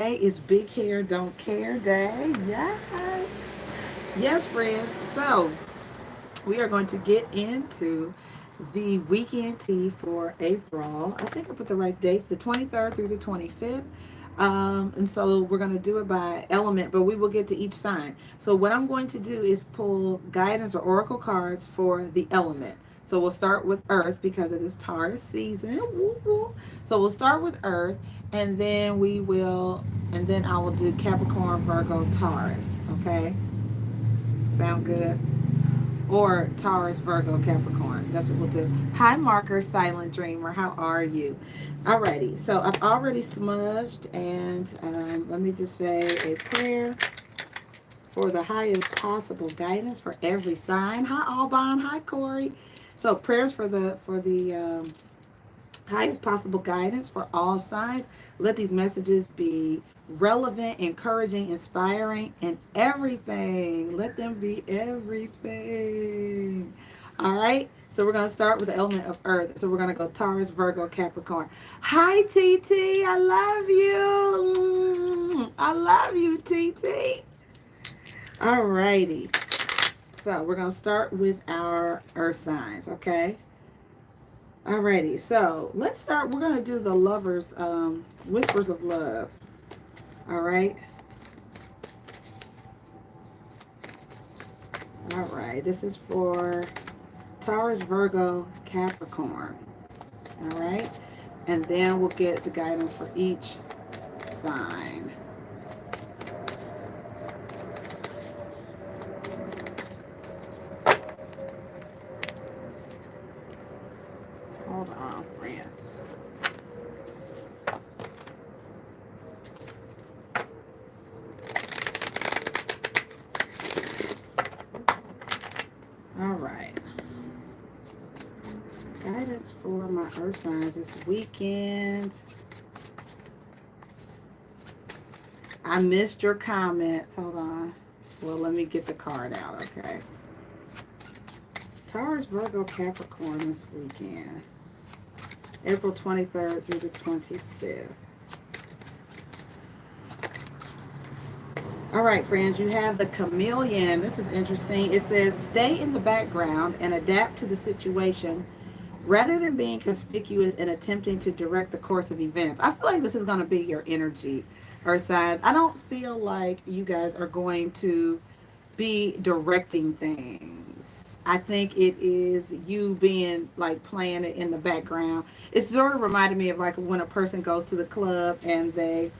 Today is Big Hair Don't Care Day. Yes. Yes, friends. So, we are going to get into the weekend tea for April. I think I put the right dates, the 23rd through the 25th. And so we're going to do it by element, but we will get to each sign. So what I'm going to do is pull guidance or oracle cards for the element. So we'll start with Earth because it is Taurus season. Woo woo. So we'll start with Earth, and then and then I will do Capricorn, Virgo, Taurus. Okay, sound good? Or Taurus, Virgo, Capricorn. That's what we'll do. Hi, Marker, Silent Dreamer. How are you? Alrighty. So I've already smudged, and let me just say a prayer for the highest possible guidance for every sign. Hi, Alban. Hi, Corey. So prayers for the highest possible guidance for all signs. Let these messages be relevant, encouraging, inspiring, and everything. Let them be everything. All right. So we're going to start with the element of earth. So we're going to go Taurus, Virgo, Capricorn. Hi, TT. I love you. I love you, TT. All righty. So we're going to start with our earth signs. Okay. Alrighty, so let's start. We're going to do the lovers, whispers of love. All right. All right. This is for Taurus, Virgo, Capricorn. All right. And then we'll get the guidance for each sign. Hold on, friends. All right. Guidance for my earth signs this weekend. I missed your comments. Hold on. Well, let me get the card out, okay? Taurus, Virgo, Capricorn this weekend. April 23rd through the 25th. All right, friends, you have the chameleon. This is interesting. It says, stay in the background and adapt to the situation rather than being conspicuous and attempting to direct the course of events. I feel like this is going to be your energy, Earth signs. I don't feel like you guys are going to be directing things. I think it is you being like playing it in the background. It sort of reminded me of like when a person goes to the club and they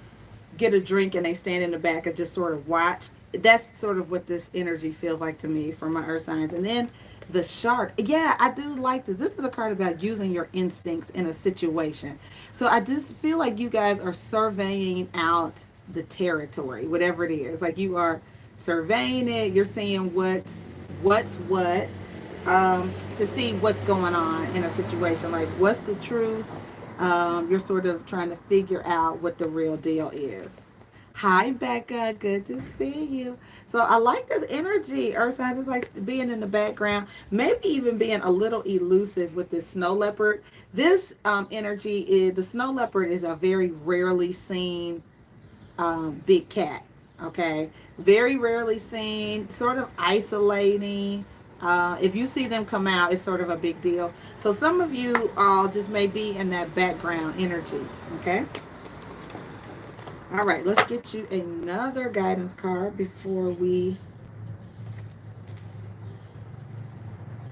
get a drink and they stand in the back and just sort of watch. That's sort of what this energy feels like to me for my earth signs. And then the shark. Yeah, I do like this. This is a card about using your instincts in a situation. So I just feel like you guys are surveying out the territory, whatever it is. Like you are surveying it. You're seeing what's what, to see what's going on in a situation. Like what's the truth? You're sort of trying to figure out what the real deal is. Hi, Becca. Good to see you. So I like this energy, Earth signs. Just like being in the background, maybe even being a little elusive with this snow leopard. This energy is the snow leopard is a very rarely seen big cat. Okay, very rarely seen, sort of isolating. If you see them come out, it's sort of a big deal. So some of you all just may be in that background energy. Okay. All right, let's get you another guidance card before we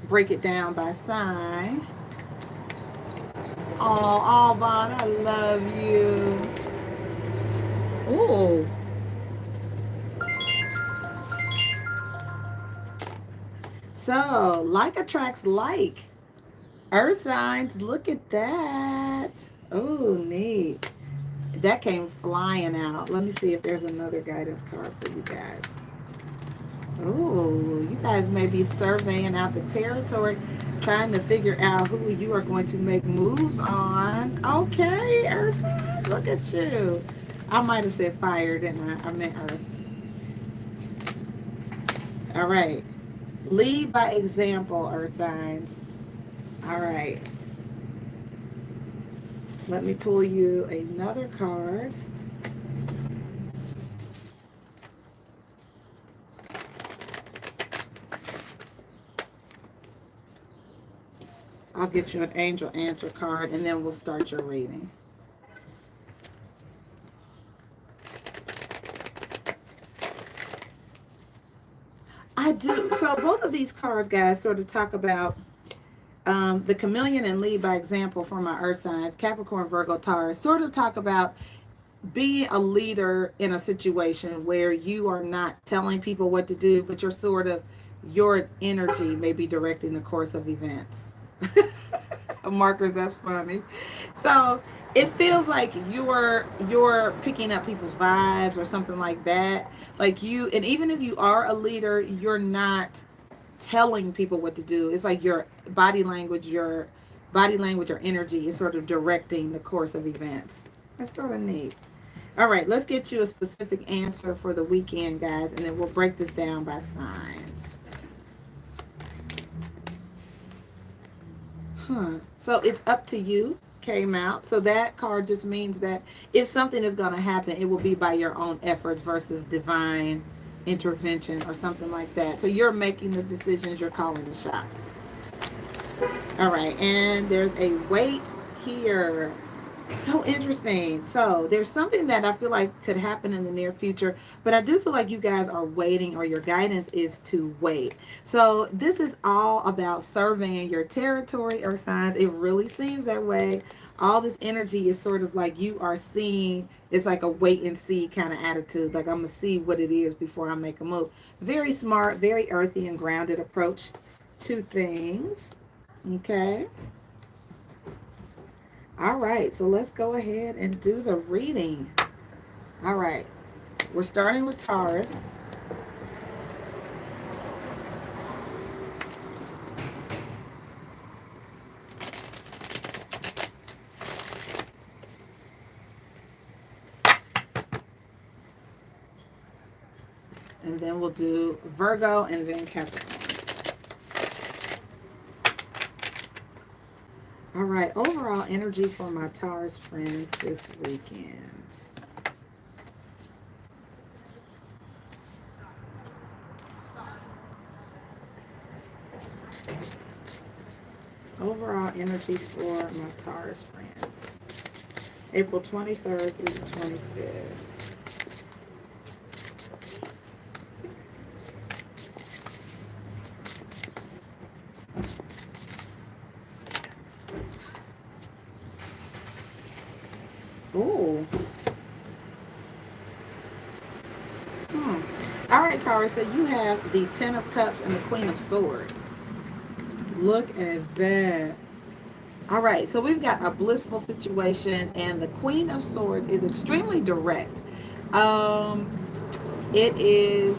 break it down by sign. Oh, Alban, I love you. Ooh. So, like attracts like. Earth signs, look at that. Oh, neat. That came flying out. Let me see if there's another guidance card for you guys. Oh, you guys may be surveying out the territory, trying to figure out who you are going to make moves on. Okay, Earth signs, look at you. I might have said fire, didn't I? I meant Earth. All right. Lead by example, Earth signs. All right. Let me pull you another card. I'll get you an angel answer card and then we'll start your reading. I do. So both of these cards, guys, sort of talk about the chameleon and lead by example for my earth signs, Capricorn, Virgo, Taurus, sort of talk about being a leader in a situation where you are not telling people what to do, but you're sort of, your energy may be directing the course of events. Markers, that's funny. So it feels like you're picking up people's vibes or something like that. Like you, and even if you are a leader, you're not telling people what to do. It's like your body language or energy is sort of directing the course of events. That's sort of neat. All right, let's get you a specific answer for the weekend, guys, and then we'll break this down by signs. So it's up to you came out. So that card just means that if something is going to happen, it will be by your own efforts versus divine intervention or something like that. So you're making the decisions, you're calling the shots. All right, and there's a weight here. So interesting. So there's something that I feel like could happen in the near future, but I do feel like you guys are waiting, or your guidance is to wait. So this is all about surveying your territory or signs. It really seems that way. All this energy is sort of like you are seeing, it's like a wait and see kind of attitude. Like, I'm going to see what it is before I make a move. Very smart, very earthy and grounded approach to things. Okay. All right, so let's go ahead and do the reading. All right, we're starting with Taurus. And then we'll do Virgo and then Capricorn. All right, overall energy for my Taurus friends this weekend. Overall energy for my Taurus friends. April 23rd through the 25th. Ooh. All right, Taurus, so you have the Ten of Cups and the Queen of Swords. Look at that. All right, so we've got a blissful situation, and the Queen of Swords is extremely direct. It is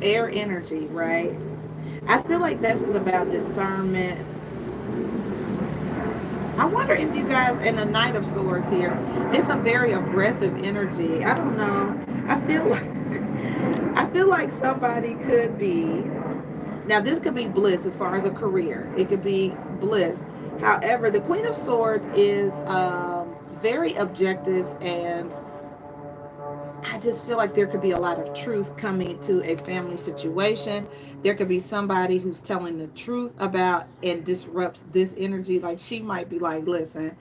air energy, right? I feel like this is about discernment. I wonder if you guys, and the Knight of Swords here, it's a very aggressive energy. I don't know. I feel like somebody could be, now this could be bliss as far as a career. It could be bliss. However, the Queen of Swords is very objective, and I just feel like there could be a lot of truth coming to a family situation. There could be somebody who's telling the truth about and disrupts this energy. Like, she might be like, listen,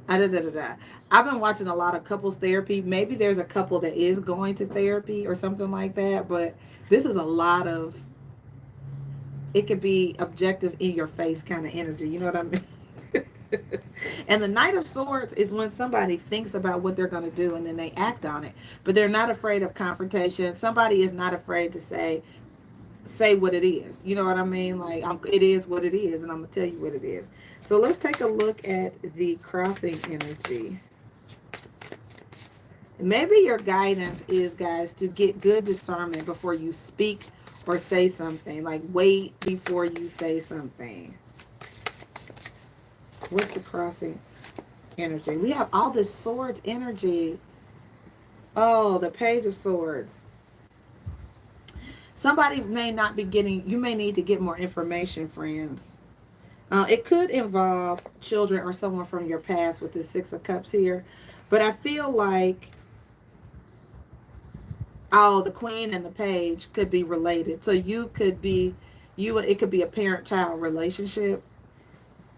I've been watching a lot of couples therapy. Maybe there's a couple that is going to therapy or something like that, but this is a lot of, it could be objective in your face kind of energy. You know what I mean? And the Knight of Swords is when somebody thinks about what they're going to do and then they act on it. But they're not afraid of confrontation. Somebody is not afraid to say what it is. You know what I mean? Like, it is what it is, and I'm going to tell you what it is. So let's take a look at the crossing energy. Maybe your guidance is, guys, to get good discernment before you speak or say something. Like, wait before you say something. What's the crossing energy? We have all this swords energy. Oh, the Page of Swords. Somebody may not be getting, you may need to get more information, friends. It could involve children or someone from your past with the Six of Cups here. But I feel like, oh, the Queen and the Page could be related. So you could be, it could be a parent-child relationship.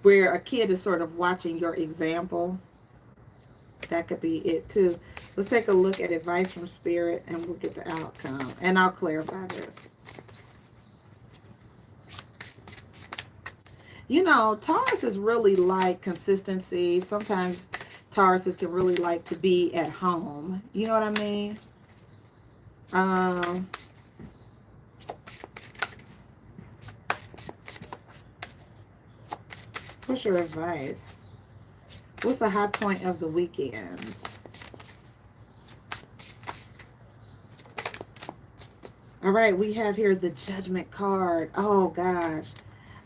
where a kid is sort of watching your example. That could be it too. Let's take a look at advice from Spirit and we'll get the outcome. And I'll clarify this. You know, Taurus is really like consistency. Sometimes Tauruses can really like to be at home. You know what I mean? What's your advice? What's the high point of the weekend? All right, we have here the Judgment card. Oh, gosh.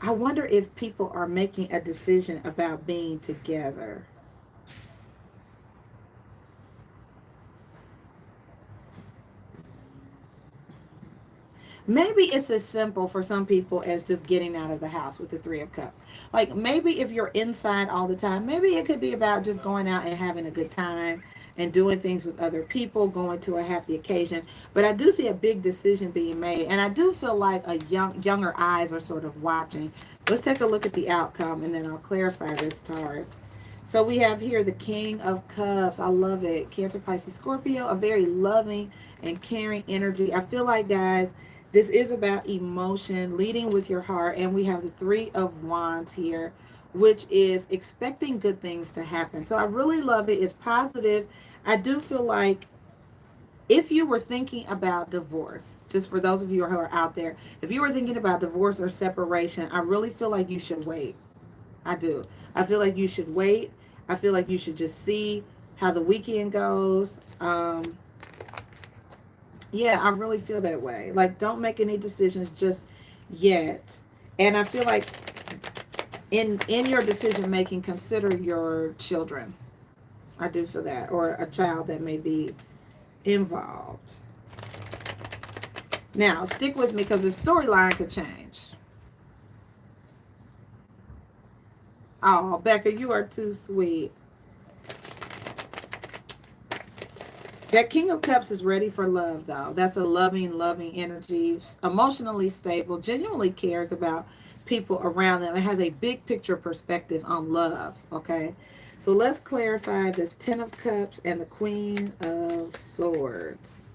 I wonder if people are making a decision about being together. Maybe it's as simple for some people as just getting out of the house with the Three of Cups. Like maybe if you're inside all the time, maybe it could be about just going out and having a good time and doing things with other people, going to a happy occasion. But I do see a big decision being made. And I do feel like younger eyes are sort of watching. Let's take a look at the outcome and then I'll clarify this, Taurus. So we have here the King of Cups. I love it. Cancer, Pisces, Scorpio, a very loving and caring energy. I feel like, guys, this is about emotion, leading with your heart. And we have the Three of Wands here, which is expecting good things to happen. So I really love it. It's positive. I do feel like if you were thinking about divorce, just for those of you who are out there, if you were thinking about divorce or separation, I really feel like you should wait. I do. I feel like you should wait. I feel like you should just see how the weekend goes. Yeah, I really feel that way. Like, don't make any decisions just yet. And I feel like in your decision making, consider your children. I do feel that. Or a child that may be involved. Now, stick with me because the storyline could change. Oh, Becca, you are too sweet. That King of Cups is ready for love, though. That's a loving energy, emotionally stable, genuinely cares about people around them. It has a big picture perspective on love, okay? So let's clarify this Ten of Cups and the Queen of Swords.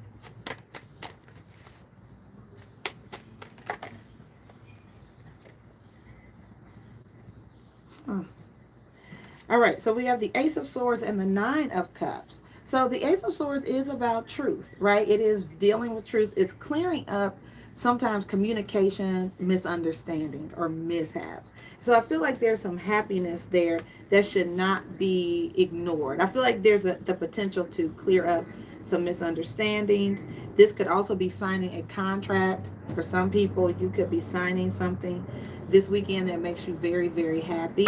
All right, so we have the Ace of Swords and the Nine of Cups. So the Ace of Swords is about truth, right? It is dealing with truth. It's clearing up sometimes communication misunderstandings or mishaps. So I feel like there's some happiness there that should not be ignored. I feel like there's the potential to clear up some misunderstandings. This could also be signing a contract. For some people, you could be signing something this weekend that makes you very, very happy.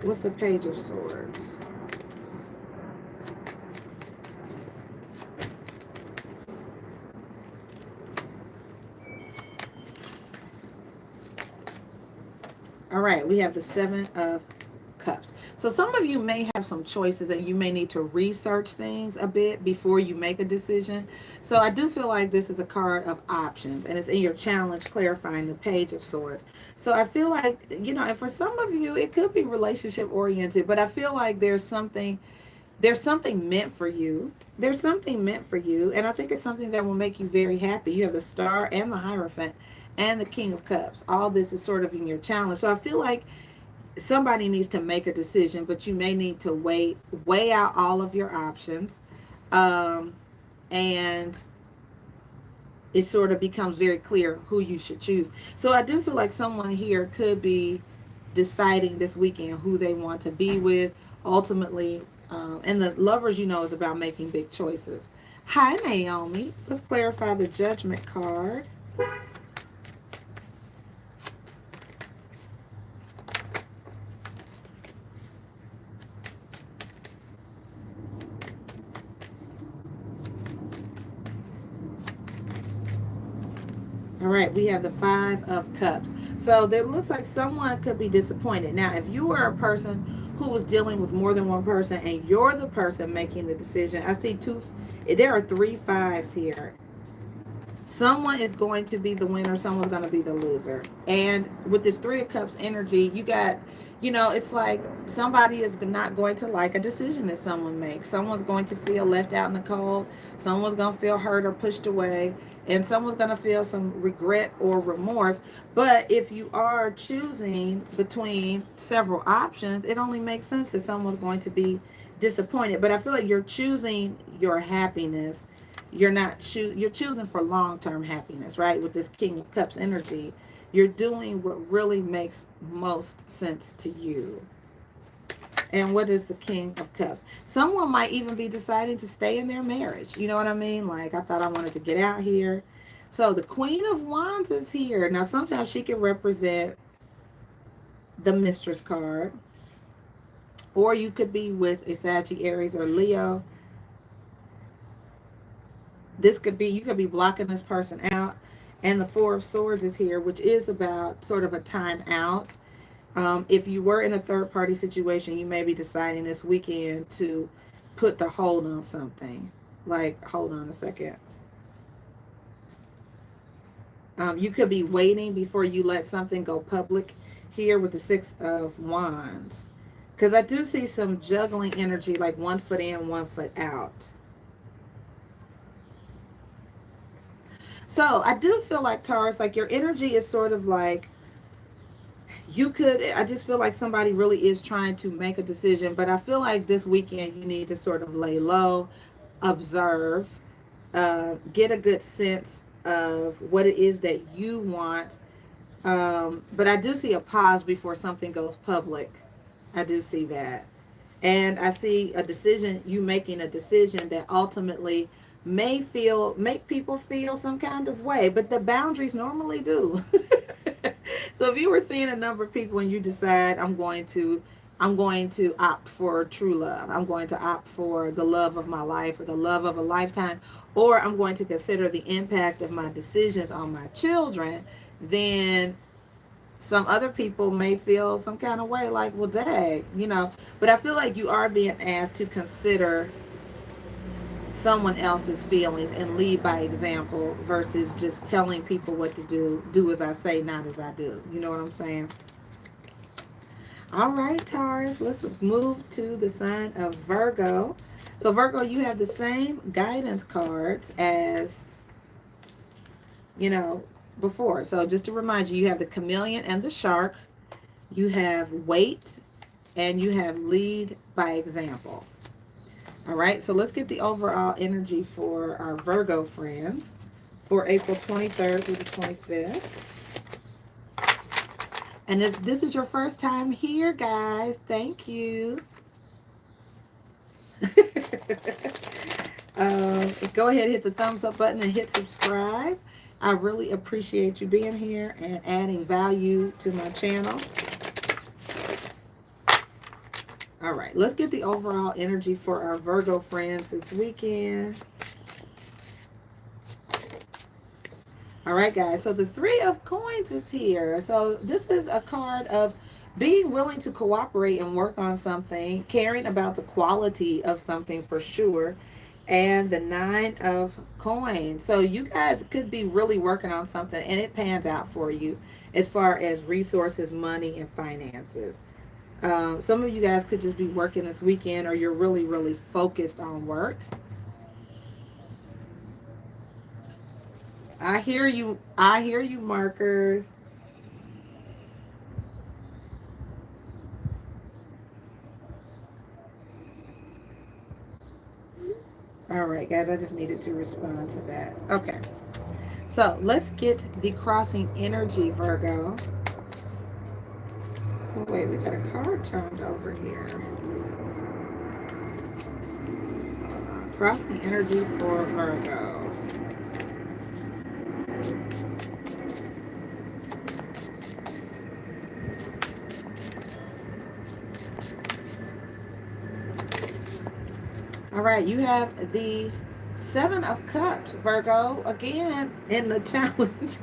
What's the Page of Swords? All right, we have the Seven of Cups. So some of you may have some choices and you may need to research things a bit before you make a decision. So I do feel like this is a card of options and it's in your challenge clarifying the Page of Swords. So I feel like, you know, and for some of you, it could be relationship oriented, but I feel like there's something meant for you. There's something meant for you. And I think it's something that will make you very happy. You have the Star and the Hierophant and the King of Cups. All this is sort of in your challenge. So I feel like somebody needs to make a decision, but you may need to weigh out all of your options. And it sort of becomes very clear who you should choose. So I do feel like someone here could be deciding this weekend who they want to be with ultimately. And the Lovers, you know, is about making big choices. Hi, Naomi. Let's clarify the Judgment card. All right, we have the Five of Cups. So there looks like someone could be disappointed. Now, if you are a person who was dealing with more than one person and you're the person making the decision, I see there are 3 5s here. Someone is going to be the winner, someone's going to be the loser. And with this Three of Cups energy, you got, it's like somebody is not going to like a decision that someone makes. Someone's going to feel left out in the cold. Someone's going to feel hurt or pushed away. And someone's going to feel some regret or remorse. But if you are choosing between several options, it only makes sense that someone's going to be disappointed. But I feel like you're choosing your happiness. You're choosing for long-term happiness, right? With this King of Cups energy, you're doing what really makes most sense to you. And what is the King of Cups? Someone might even be deciding to stay in their marriage. You know what I mean? Like, I thought I wanted to get out here. So the Queen of Wands is here. Now, sometimes she can represent the Mistress card. Or you could be with a Sagittarius or Leo. This could be, you could be blocking this person out. And the Four of Swords is here, which is about sort of a time out. If you were in a third party situation, you may be deciding this weekend to put the hold on something. Like, hold on a second. You could be waiting before you let something go public here with the Six of Wands. Because I do see some juggling energy, like 1 foot in, 1 foot out. So I do feel like, Taurus, like your energy is sort of like, I just feel like somebody really is trying to make a decision, but I feel like this weekend you need to sort of lay low, observe, get a good sense of what it is that you want. But I do see a pause before something goes public. I do see that. And I see you making a decision that ultimately make people feel some kind of way, but the boundaries normally do. So if you were seeing a number of people and you decide I'm going to opt for true love, I'm going to opt for the love of my life or the love of a lifetime, or I'm going to consider the impact of my decisions on my children, then some other people may feel some kind of way, like, well, dang, but I feel like you are being asked to consider someone else's feelings and lead by example versus just telling people what to do as I say, not as I do. You know what I'm saying? All right, Taurus, let's move to the sign of Virgo. So Virgo, you have the same guidance cards as before. So just to remind you, you have the chameleon and the shark, you have wait, and you have lead by example. All right, so let's get the overall energy for our Virgo friends for April 23rd through the 25th. And if this is your first time here, guys, thank you. Go ahead and hit the thumbs up button and hit subscribe. I really appreciate you being here and adding value to my channel. All right, let's get the overall energy for our Virgo friends this weekend. All right, guys, so the Three of Coins is here. So this is a card of being willing to cooperate and work on something, caring about the quality of something for sure, and the Nine of Coins. So you guys could be really working on something and it pans out for you as far as resources, money, and finances. Some of you guys could just be working this weekend, or you're really, really focused on work. I hear you. I hear you, markers. All right, guys, I just needed to respond to that. Okay. So let's get the crossing energy, Virgo. Oh, wait, we got a card turned over here. Crossing energy for Virgo. All right, you have the Seven of Cups, Virgo, again in the challenge.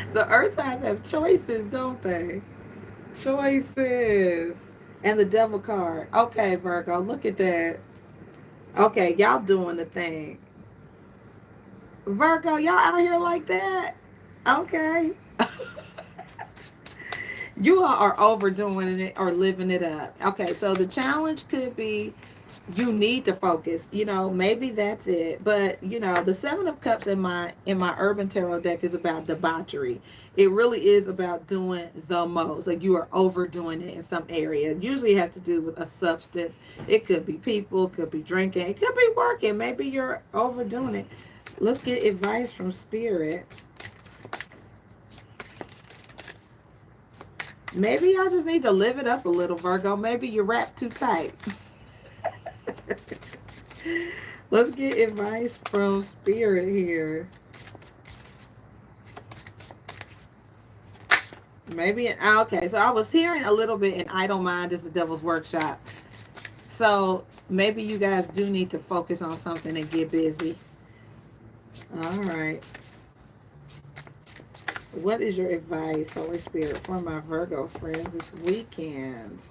So earth signs have choices, don't they? Choices. And the Devil card. Okay, Virgo, look at that. Okay, y'all doing the thing. Virgo, y'all out here like that? Okay. You all are overdoing it or living it up. Okay, so the challenge could be you need to focus. You know, maybe that's it. But you know, the Seven of Cups in my Urban Tarot deck is about debauchery. It really is about doing the most. Like you are overdoing it in some area. Usually it has to do with a substance. It could be people, could be drinking, it could be working. Maybe you're overdoing it. Let's get advice from spirit. Maybe y'all just need to live it up a little, Virgo. Maybe you're wrapped too tight. Let's get advice from spirit here. Maybe, okay, so I was hearing a little bit in idle mind is the devil's workshop. So maybe you guys do need to focus on something and get busy. All right. What is your advice, Holy Spirit, for my Virgo friends this weekend?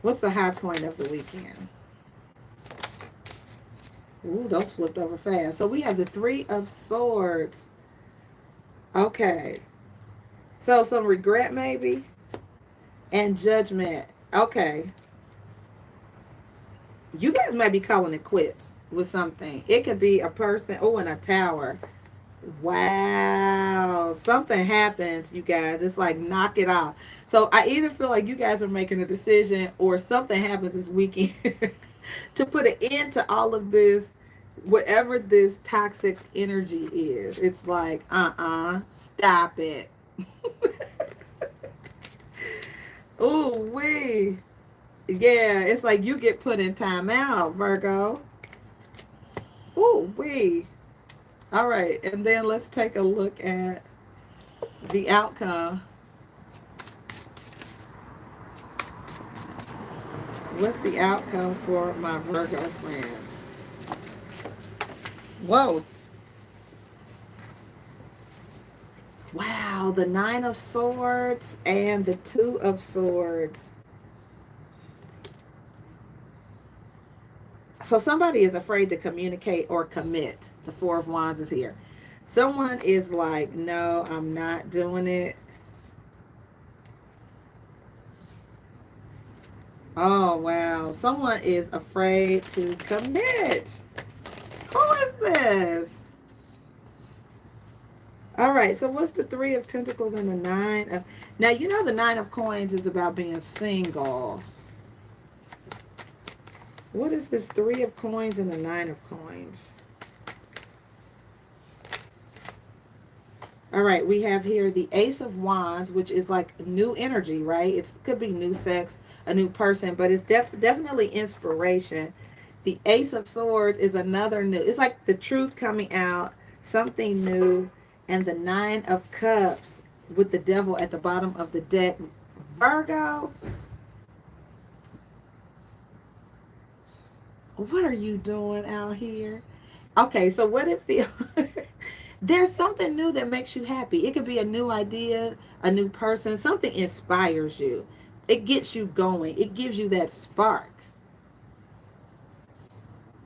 What's the high point of the weekend? Ooh, those flipped over fast. So we have the Three of Swords. Okay. So some regret maybe? And judgment. Okay. You guys might be calling it quits with something. It could be a person. Oh, in a tower. Wow. Something happens, you guys. It's like knock it off. So I either feel like you guys are making a decision or something happens this weekend to put an end to all of this, whatever this toxic energy is. It's like, stop it. Ooh, wee. Yeah, it's like you get put in timeout, Virgo. Ooh, wee. All right, and then let's take a look at the outcome. What's the outcome for my Virgo friends? Whoa. Wow, the Nine of Swords and the Two of Swords. So somebody is afraid to communicate or commit. The Four of Wands is here. Someone is like, no, I'm not doing it. Oh, wow. Someone is afraid to commit. Who is this? All right, so what's the Three of Pentacles and the Nine of... Now, you know the Nine of Coins is about being single. What is this Three of Coins and the Nine of Coins? All right, we have here the Ace of Wands, which is like new energy, right? It could be new sex, a new person, but it's definitely inspiration. The Ace of Swords is another new. It's like the truth coming out, something new. And the Nine of Cups with the devil at the bottom of the deck. Virgo, what are you doing out here? Okay, so what it feels... There's something new that makes you happy. It could be a new idea, a new person. Something inspires you. It gets you going. It gives you that spark.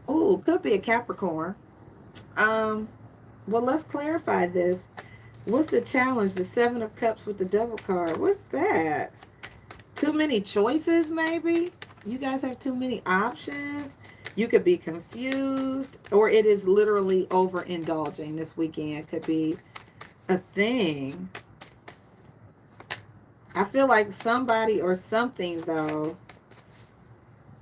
Oh, could be a Capricorn. Well, let's clarify this. What's the challenge? The Seven of Cups with the Devil card. What's that? Too many choices, maybe? You guys have too many options. You could be confused, or it is literally overindulging this weekend. Could be a thing. I feel like somebody or something, though,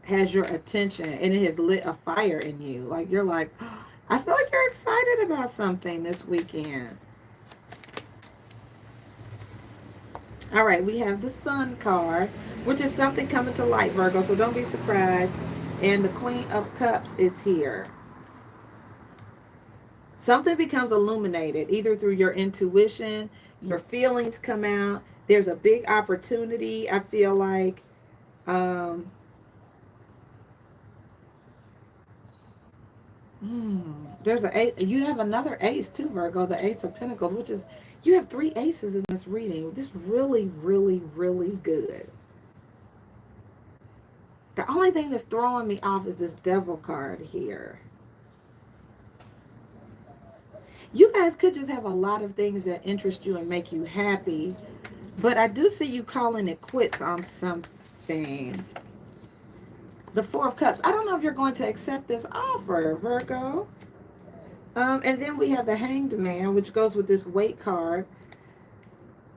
has your attention, and it has lit a fire in you. Like, you're like, oh, I feel like you're excited about something this weekend. All right, we have the Sun card, which is something coming to light, Virgo, so don't be surprised. And the Queen of Cups is here. Something becomes illuminated, either through your intuition, your feelings come out. There's a big opportunity, I feel like. There's you have another ace too, Virgo, the Ace of Pentacles, which is, you have three aces in this reading. This is really, really, really good. The only thing that's throwing me off is this Devil card here. You guys could just have a lot of things that interest you and make you happy. But I do see you calling it quits on something. The Four of Cups. I don't know if you're going to accept this offer, Virgo. And then we have the Hanged Man, which goes with this Wait card.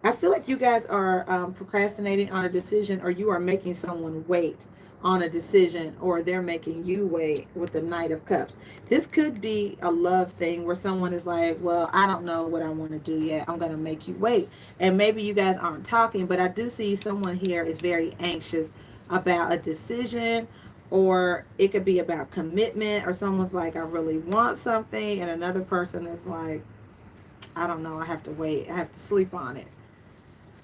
I feel like you guys are procrastinating on a decision, or you are making someone wait on a decision, or they're making you wait with the Knight of Cups. This could be a love thing where someone is like, well, I don't know what I want to do yet. I'm going to make you wait. And maybe you guys aren't talking, but I do see someone here is very anxious about a decision, or it could be about commitment, or someone's like, I really want something, and another person is like, I don't know, I have to wait. I have to sleep on it.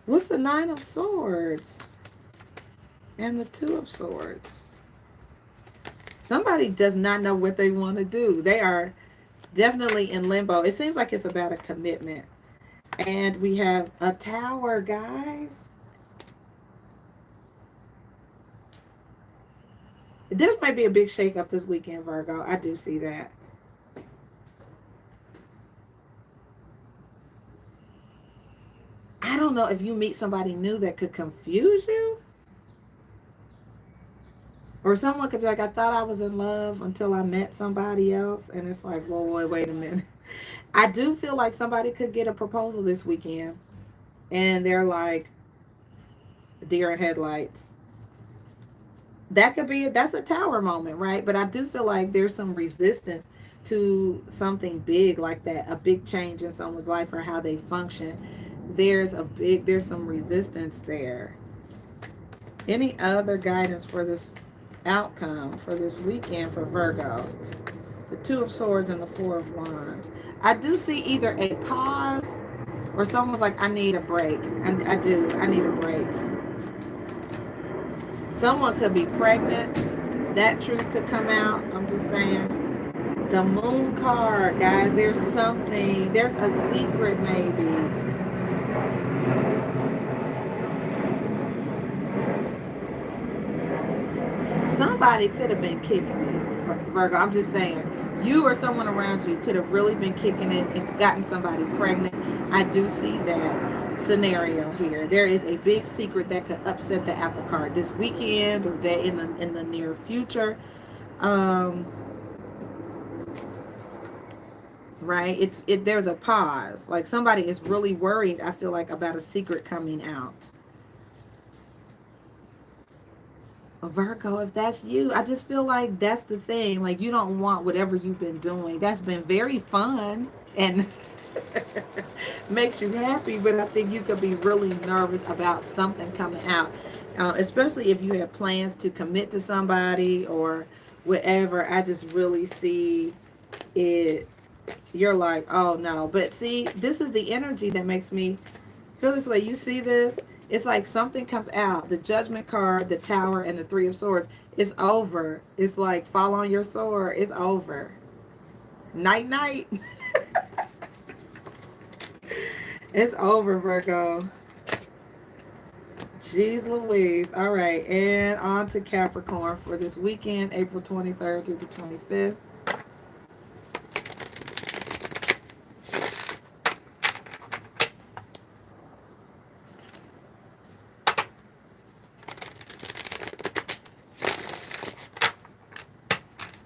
What's the Nine of Swords and the Two of Swords? Somebody does not know what they want to do. They are definitely in limbo. It seems like it's about a commitment. And we have a Tower, guys. This might be a big shakeup this weekend, Virgo. I do see that. I don't know if you meet somebody new that could confuse you. Or someone could be like, I thought I was in love until I met somebody else. And it's like, whoa, wait a minute. I do feel like somebody could get a proposal this weekend. And they're like, deer in headlights. That could be, that's a Tower moment, right? But I do feel like there's some resistance to something big like that. A big change in someone's life or how they function. There's some resistance there. Any other guidance for this outcome for this weekend for Virgo? The Two of Swords and the Four of Wands. I do see either a pause or someone's like, I need a break. I need a break. Someone could be pregnant. That truth could come out. I'm just saying. The Moon card, guys. There's something. There's a secret maybe. Somebody could have been kicking it, Virgo. I'm just saying. You or someone around you could have really been kicking it and gotten somebody pregnant. I do see that scenario here. There is a big secret that could upset the apple cart this weekend or day in the near future. Right? There's a pause. Like somebody is really worried, I feel like, about a secret coming out. Virgo, if that's you, I just feel like that's the thing. Like you don't want whatever you've been doing. That's been very fun and makes you happy, but I think you could be really nervous about something coming out, especially if you have plans to commit to somebody or whatever. I just really see it. You're like, oh no. But see, this is the energy that makes me feel this way. You see this? It's like something comes out. The Judgment card, the Tower, and the Three of Swords. It's over. It's like, fall on your sword. It's over. Night, night. It's over, Virgo. Jeez Louise. All right. And on to Capricorn for this weekend, April 23rd through the 25th.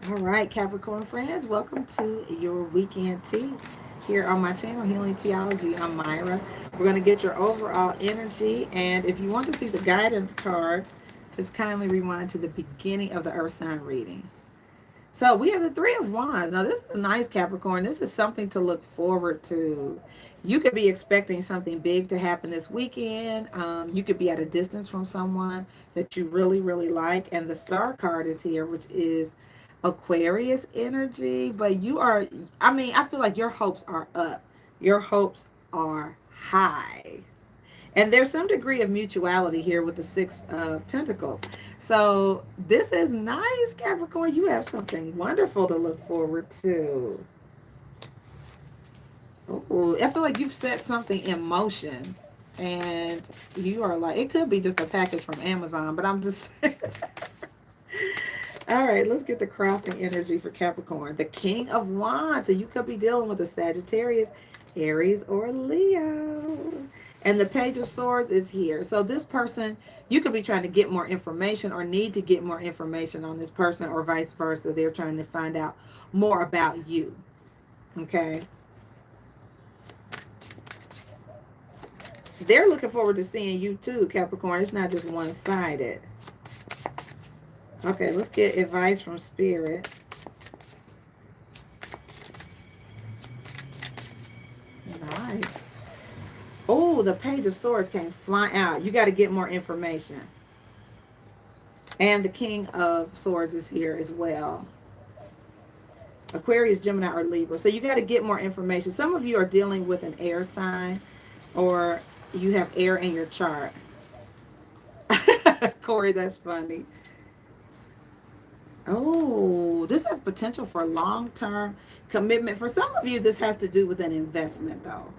All right, Capricorn friends, welcome to your weekend tea here on my channel, Healing Theology. I'm Myra. We're going to get your overall energy, and if you want to see the guidance cards, just kindly rewind to the beginning of the Earth sign reading. So we have the Three of Wands. Now this is nice, Capricorn. This is something to look forward to. You could be expecting something big to happen this weekend. You could be at a distance from someone that you really, really like. And the Star card is here, which is Aquarius energy. But you are, I feel like your hopes are up. Your hopes are high. And there's some degree of mutuality here with the Six of Pentacles. So this is nice, Capricorn. You have something wonderful to look forward to. Ooh, I feel like you've set something in motion. And you are like, it could be just a package from Amazon, but I'm just All right, let's get the crossing energy for Capricorn. The King of Wands. So you could be dealing with a Sagittarius, Aries, or Leo. And the Page of Swords is here. So this person, you could be trying to get more information or need to get more information on this person or vice versa. They're trying to find out more about you. Okay. They're looking forward to seeing you too, Capricorn. It's not just one-sided. Okay, let's get advice from Spirit. Nice. Oh, the Page of Swords came flying out. You got to get more information. And the King of Swords is here as well. Aquarius, Gemini, or Libra. So you got to get more information. Some of you are dealing with an air sign, or you have air in your chart. Corey, that's funny. Oh, this has potential for long-term commitment. For some of you, this has to do with an investment, though.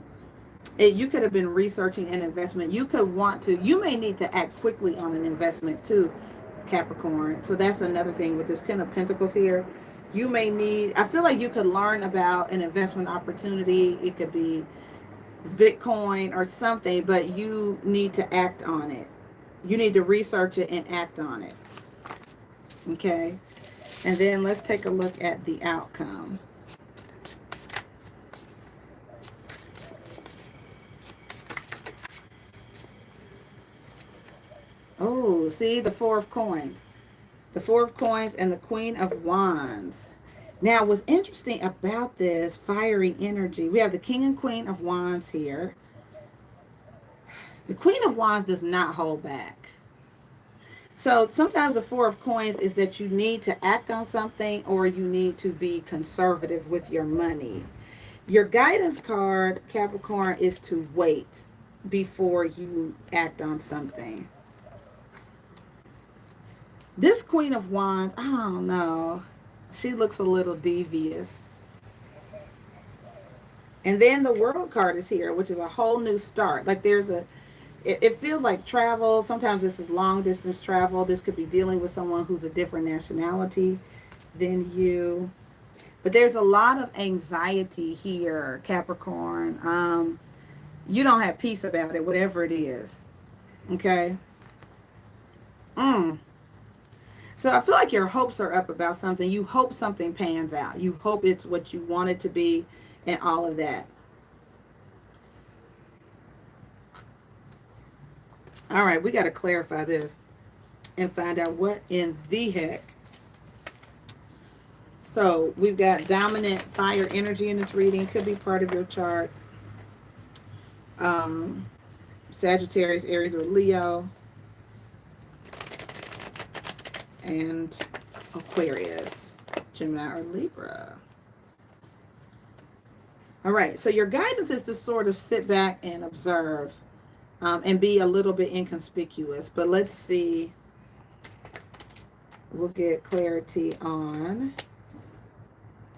You could have been researching an investment. You could want to, you may need to act quickly on an investment too, Capricorn. So that's another thing with this Ten of Pentacles here. You may need, I feel like you could learn about an investment opportunity. It could be Bitcoin or something, but you need to act on it. You need to research it and act on it. Okay. And then let's take a look at the outcome. Oh, see the Four of Coins. The Four of Coins and the Queen of Wands. Now, what's interesting about this fiery energy, we have the King and Queen of Wands here. The Queen of Wands does not hold back. So sometimes the Four of Coins is that you need to act on something or you need to be conservative with your money. Your guidance card, Capricorn, is to wait before you act on something. This Queen of Wands, I don't know. She looks a little devious. And then the World card is here, which is a whole new start. Like there's a, it feels like travel. Sometimes this is long distance travel. This could be dealing with someone who's a different nationality than you. But there's a lot of anxiety here, Capricorn. You don't have peace about it, whatever it is. Okay? So I feel like your hopes are up about something. You hope something pans out. You hope it's what you want it to be and all of that. All right, we got to clarify this and find out what in the heck. So we've got dominant fire energy in this reading. Could be part of your chart. Sagittarius, Aries, or Leo. And Aquarius, Gemini, or Libra. All right, so your guidance is to sort of sit back and observe and be a little bit inconspicuous. But let's see. We'll get clarity on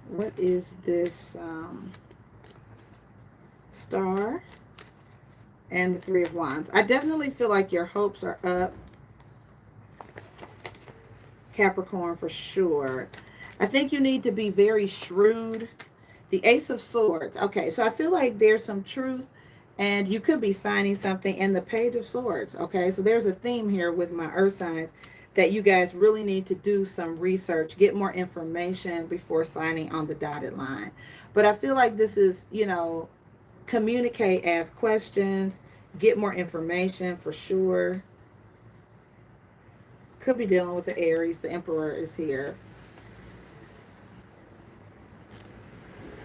what is this star and the Three of Wands. I definitely feel like your hopes are up, Capricorn, for sure. I think you need to be very shrewd. The Ace of Swords. Okay, so I feel like there's some truth and you could be signing something. And the Page of Swords. Okay, so there's a theme here with my earth signs that you guys really need to do some research, get more information before signing on the dotted line. But I feel like this is, you know, communicate, ask questions, get more information for sure. Could be dealing with the Aries. The Emperor is here.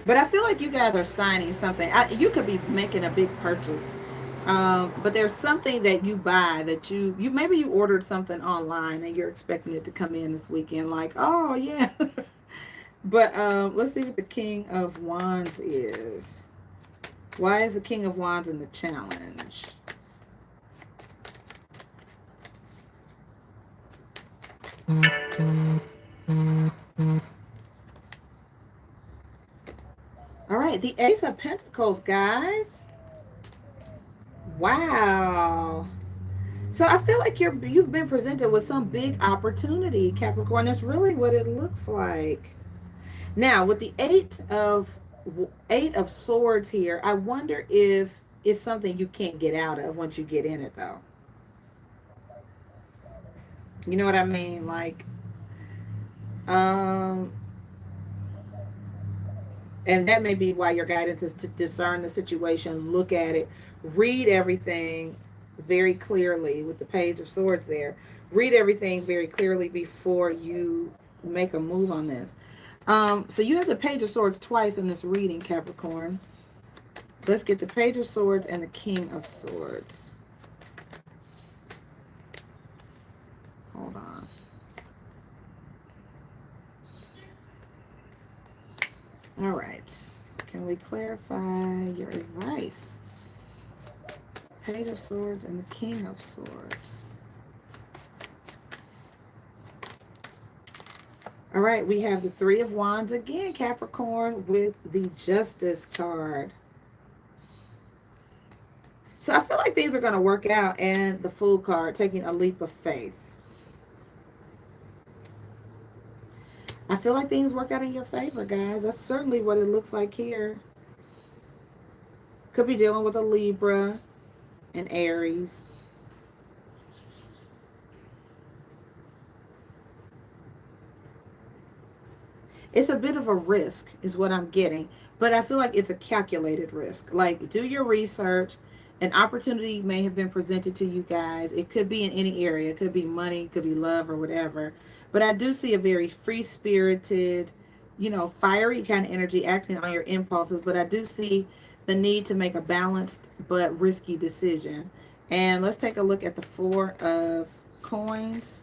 But I feel like you guys are signing something. You could be making a big purchase. But there's something that you buy that you maybe you ordered something online and you're expecting it to come in this weekend. Like, oh, yeah. But let's see what the King of Wands is. Why is the King of Wands in the challenge? All right, the Ace of Pentacles, guys. Wow. So So I feel like you've been presented with some big opportunity, Capricorn. That's really what it looks like. Now, with the eight of swords here, I wonder if it's something you can't get out of once you get in it, though. You know what I mean? Like, um, and that may be why your guidance is to discern the situation, look at it, read everything very clearly with the page of swords there. Read everything very clearly before you make a move on this. So you have the page of swords twice in this reading, Capricorn. Let's get the page of swords and the king of swords. Hold on. All right. Can we clarify your advice? Page of swords and the king of swords. All right, we have the three of wands again, Capricorn, with the justice card. So I feel like things are going to work out, and the fool card, taking a leap of faith. I feel like things work out in your favor, guys. That's certainly what it looks like here. Could be dealing with a Libra and Aries. It's a bit of a risk is what I'm getting, but I feel like it's a calculated risk. Like, do your research. An opportunity may have been presented to you guys. It could be in any area. It could be money, it could be love or whatever. But I do see a very free-spirited, fiery kind of energy acting on your impulses. But I do see the need to make a balanced but risky decision. And let's take a look at the Four of Coins.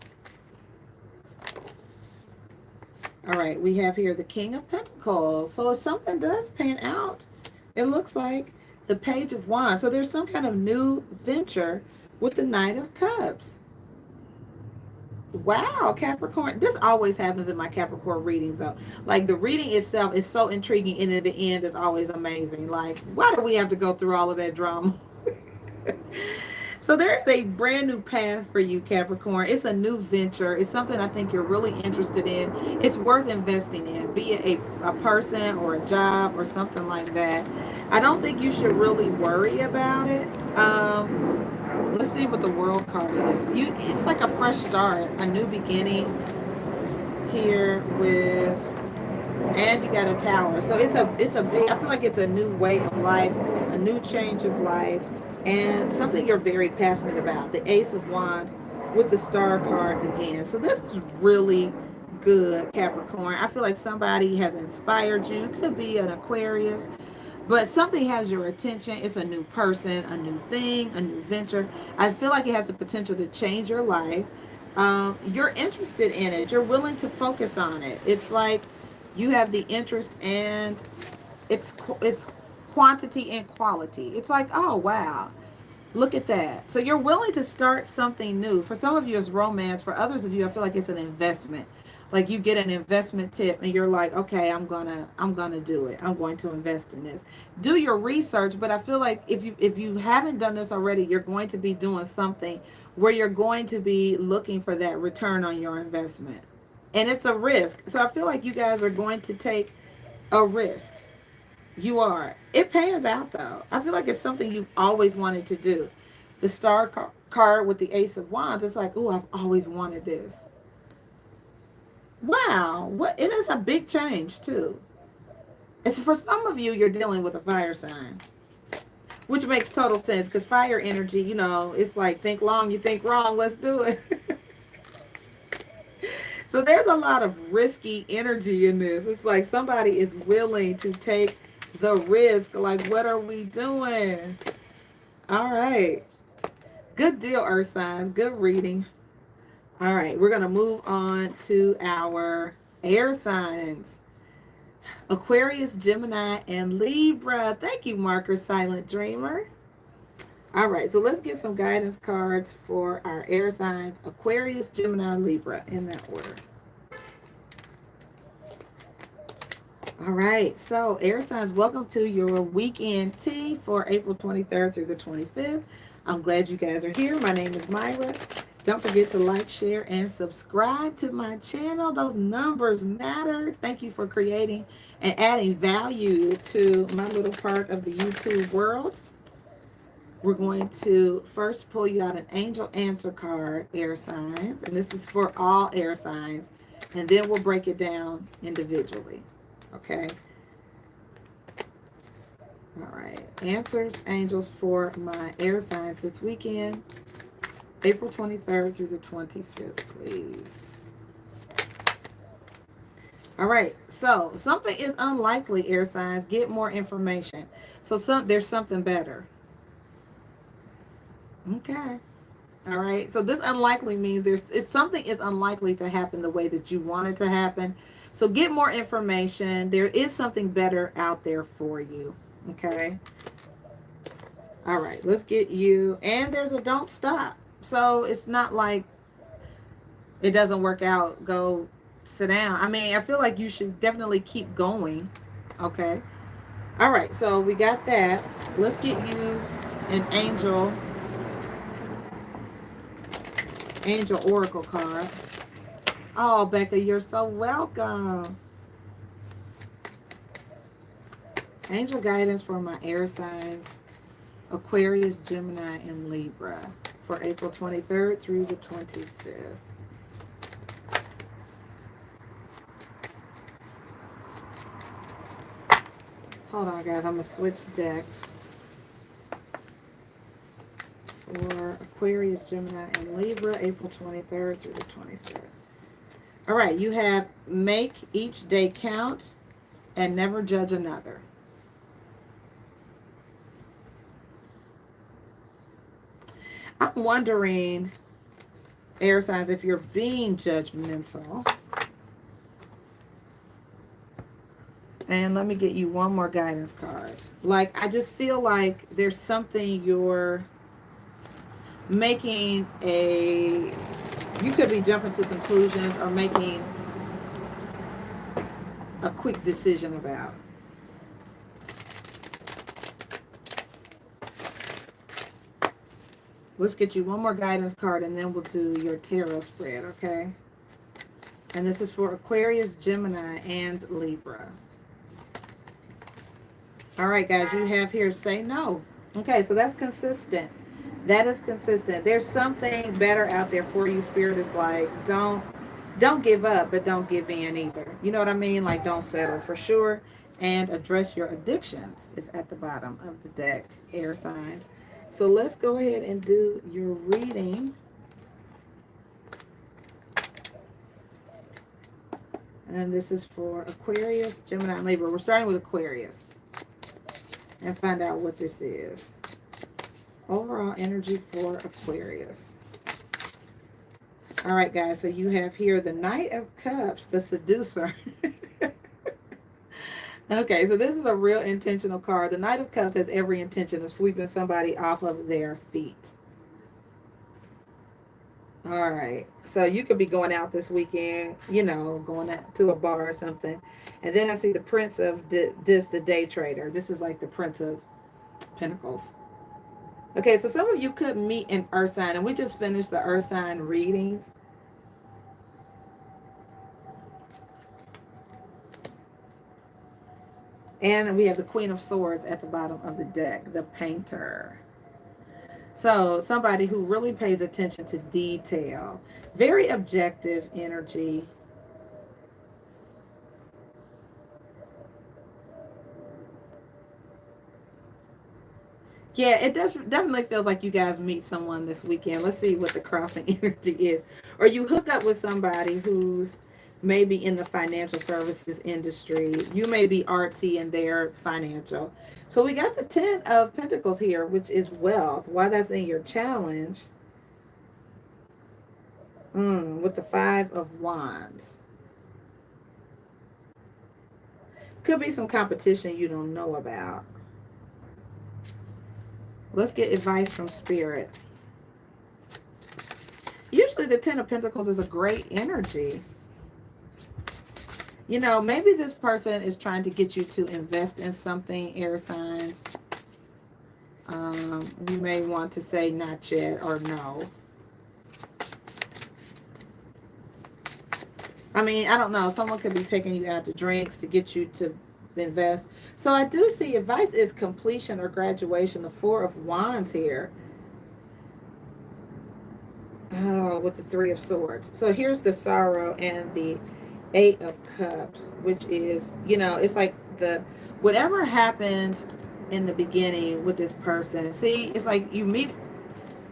All right, we have here the King of Pentacles. So if something does pan out, it looks like the Page of Wands. So there's some kind of new venture with the Knight of Cups. Wow, Capricorn. This always happens in my Capricorn readings, though. Like, the reading itself is so intriguing, and at the end is always amazing. Like, why do we have to go through all of that drama? So there is a brand new path for you, Capricorn. It's a new venture. It's something I think you're really interested in. It's worth investing in, be it a person or a job or something like that. I don't think you should really worry about it. Let's see what the World card is. It's like a fresh start, a new beginning here with, and you got a Tower. So it's a big, I feel like it's a new way of life, a new change of life, and something you're very passionate about. The Ace of Wands with the Star card again. So this is really good, Capricorn. I feel like somebody has inspired you. It could be an Aquarius, but something has your attention. It's a new person, a new thing, a new venture. I feel like it has the potential to change your life. You're interested in it. You're willing to focus on it. It's like you have the interest, and it's quantity and quality. It's like, oh, wow. Look at that. So you're willing to start something new. For some of you, it's romance. For others of you, I feel like it's an investment. Like, you get an investment tip and you're like, okay, I'm gonna do it. I'm going to invest in this. Do your research, but I feel like if you haven't done this already, you're going to be doing something where you're going to be looking for that return on your investment. And it's a risk. So I feel like you guys are going to take a risk. You are. It pans out, though. I feel like it's something you've always wanted to do. The Star card with the Ace of Wands, it's like, oh, I've always wanted this. Wow. What? It is a big change, too. It's for some of you, you're dealing with a fire sign, which makes total sense, because fire energy, it's like, think long, you think wrong, let's do it. So there's a lot of risky energy in this. It's like somebody is willing to take the risk. Like, what are we doing? All right. Good deal, Earth signs. Good reading. All right. We're going to move on to our air signs. Aquarius, Gemini, and Libra. Thank you, Marker Silent Dreamer. All right. So let's get some guidance cards for our air signs. Aquarius, Gemini, Libra, in that order. All right, so air signs, welcome to your weekend tea for April 23rd through the 25th. I'm glad you guys are here. My name is Myra. Don't forget to like, share, and subscribe to my channel. Those numbers matter. Thank you for creating and adding value to my little part of the YouTube world. We're going to first pull you out an angel answer card, air signs. And this is for all air signs. And then we'll break it down individually. Okay. All right. Answers, angels for my air signs this weekend. April 23rd through the 25th, please. All right. So something is unlikely, air signs. Get more information. So there's something better. Okay. All right. So this unlikely means something is unlikely to happen the way that you want it to happen. So get more information. There is something better out there for you. Okay. All right. Let's get you. And there's a don't stop. So it's not like it doesn't work out. Go sit down. I mean, I feel like you should definitely keep going. Okay. All right. So we got that. Let's get you an angel oracle card. Oh, Becca, you're so welcome. Angel guidance for my air signs, Aquarius, Gemini, and Libra for April 23rd through the 25th. Hold on, guys. I'm going to switch decks. For Aquarius, Gemini, and Libra, April 23rd through the 25th. All right, you have make each day count and never judge another. I'm wondering, air signs, if you're being judgmental. And let me get you one more guidance card. Like, I just feel like there's something you're making you could be jumping to conclusions or making a quick decision about. Let's get you one more guidance card and then we'll do your tarot spread, okay? And this is for Aquarius, Gemini, and Libra. All right, guys, you have here say no. Okay, so that's consistent. That is consistent. There's something better out there for you. Spirit is like, don't give up, but don't give in either. You know what I mean? Like, don't settle for sure. And address your addictions is at the bottom of the deck, air signs. So let's go ahead and do your reading. And this is for Aquarius, Gemini, and Libra. We're starting with Aquarius. And find out what this is. Overall energy for Aquarius. All right, guys. So you have here the Knight of Cups, the Seducer. Okay, so this is a real intentional card. The Knight of Cups has every intention of sweeping somebody off of their feet. All right. So you could be going out this weekend, you know, going out to a bar or something. And then I see the Prince of the Day Trader. This is like the Prince of Pentacles. Okay, so some of you could meet an earth sign. And we just finished the earth sign readings. And we have the Queen of Swords at the bottom of the deck, the Painter. So somebody who really pays attention to detail. Very objective energy. Yeah, it definitely feels like you guys meet someone this weekend. Let's see what the crossing energy is. Or you hook up with somebody who's maybe in the financial services industry. You may be artsy in their financial. So we got the 10 of Pentacles here, which is wealth. Why that's in your challenge. With the 5 of Wands. Could be some competition you don't know about. Let's get advice from Spirit. Usually the 10 of Pentacles is a great energy. You know, maybe this person is trying to get you to invest in something, air signs. You may want to say not yet or no. I mean, I don't know. Someone could be taking you out to drinks to get you to invest. So I do see advice is completion or graduation. The Four of Wands here. Oh, with the Three of Swords. So here's the sorrow and the Eight of Cups, which is, you know, it's like the whatever happened in the beginning with this person. See, it's like you meet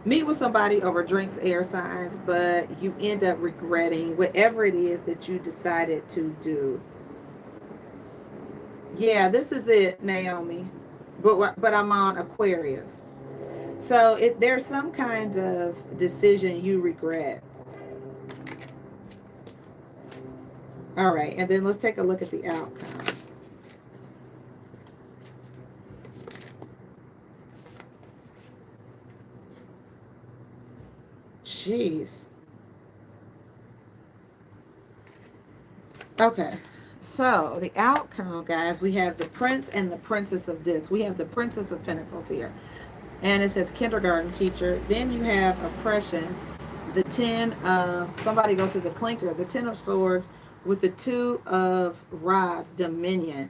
with somebody over drinks, air signs, but you end up regretting whatever it is that you decided to do. Yeah, this is it, Naomi. But I'm on Aquarius. So there's some kind of decision you regret. All right, and then let's take a look at the outcome. Jeez. Okay. So the outcome, guys, we have the Prince and the Princess of this. We have the Princess of Pentacles here. And it says kindergarten teacher. Then you have oppression. The 10 of, somebody goes to the clinker. The 10 of swords with the 2 of rods, dominion.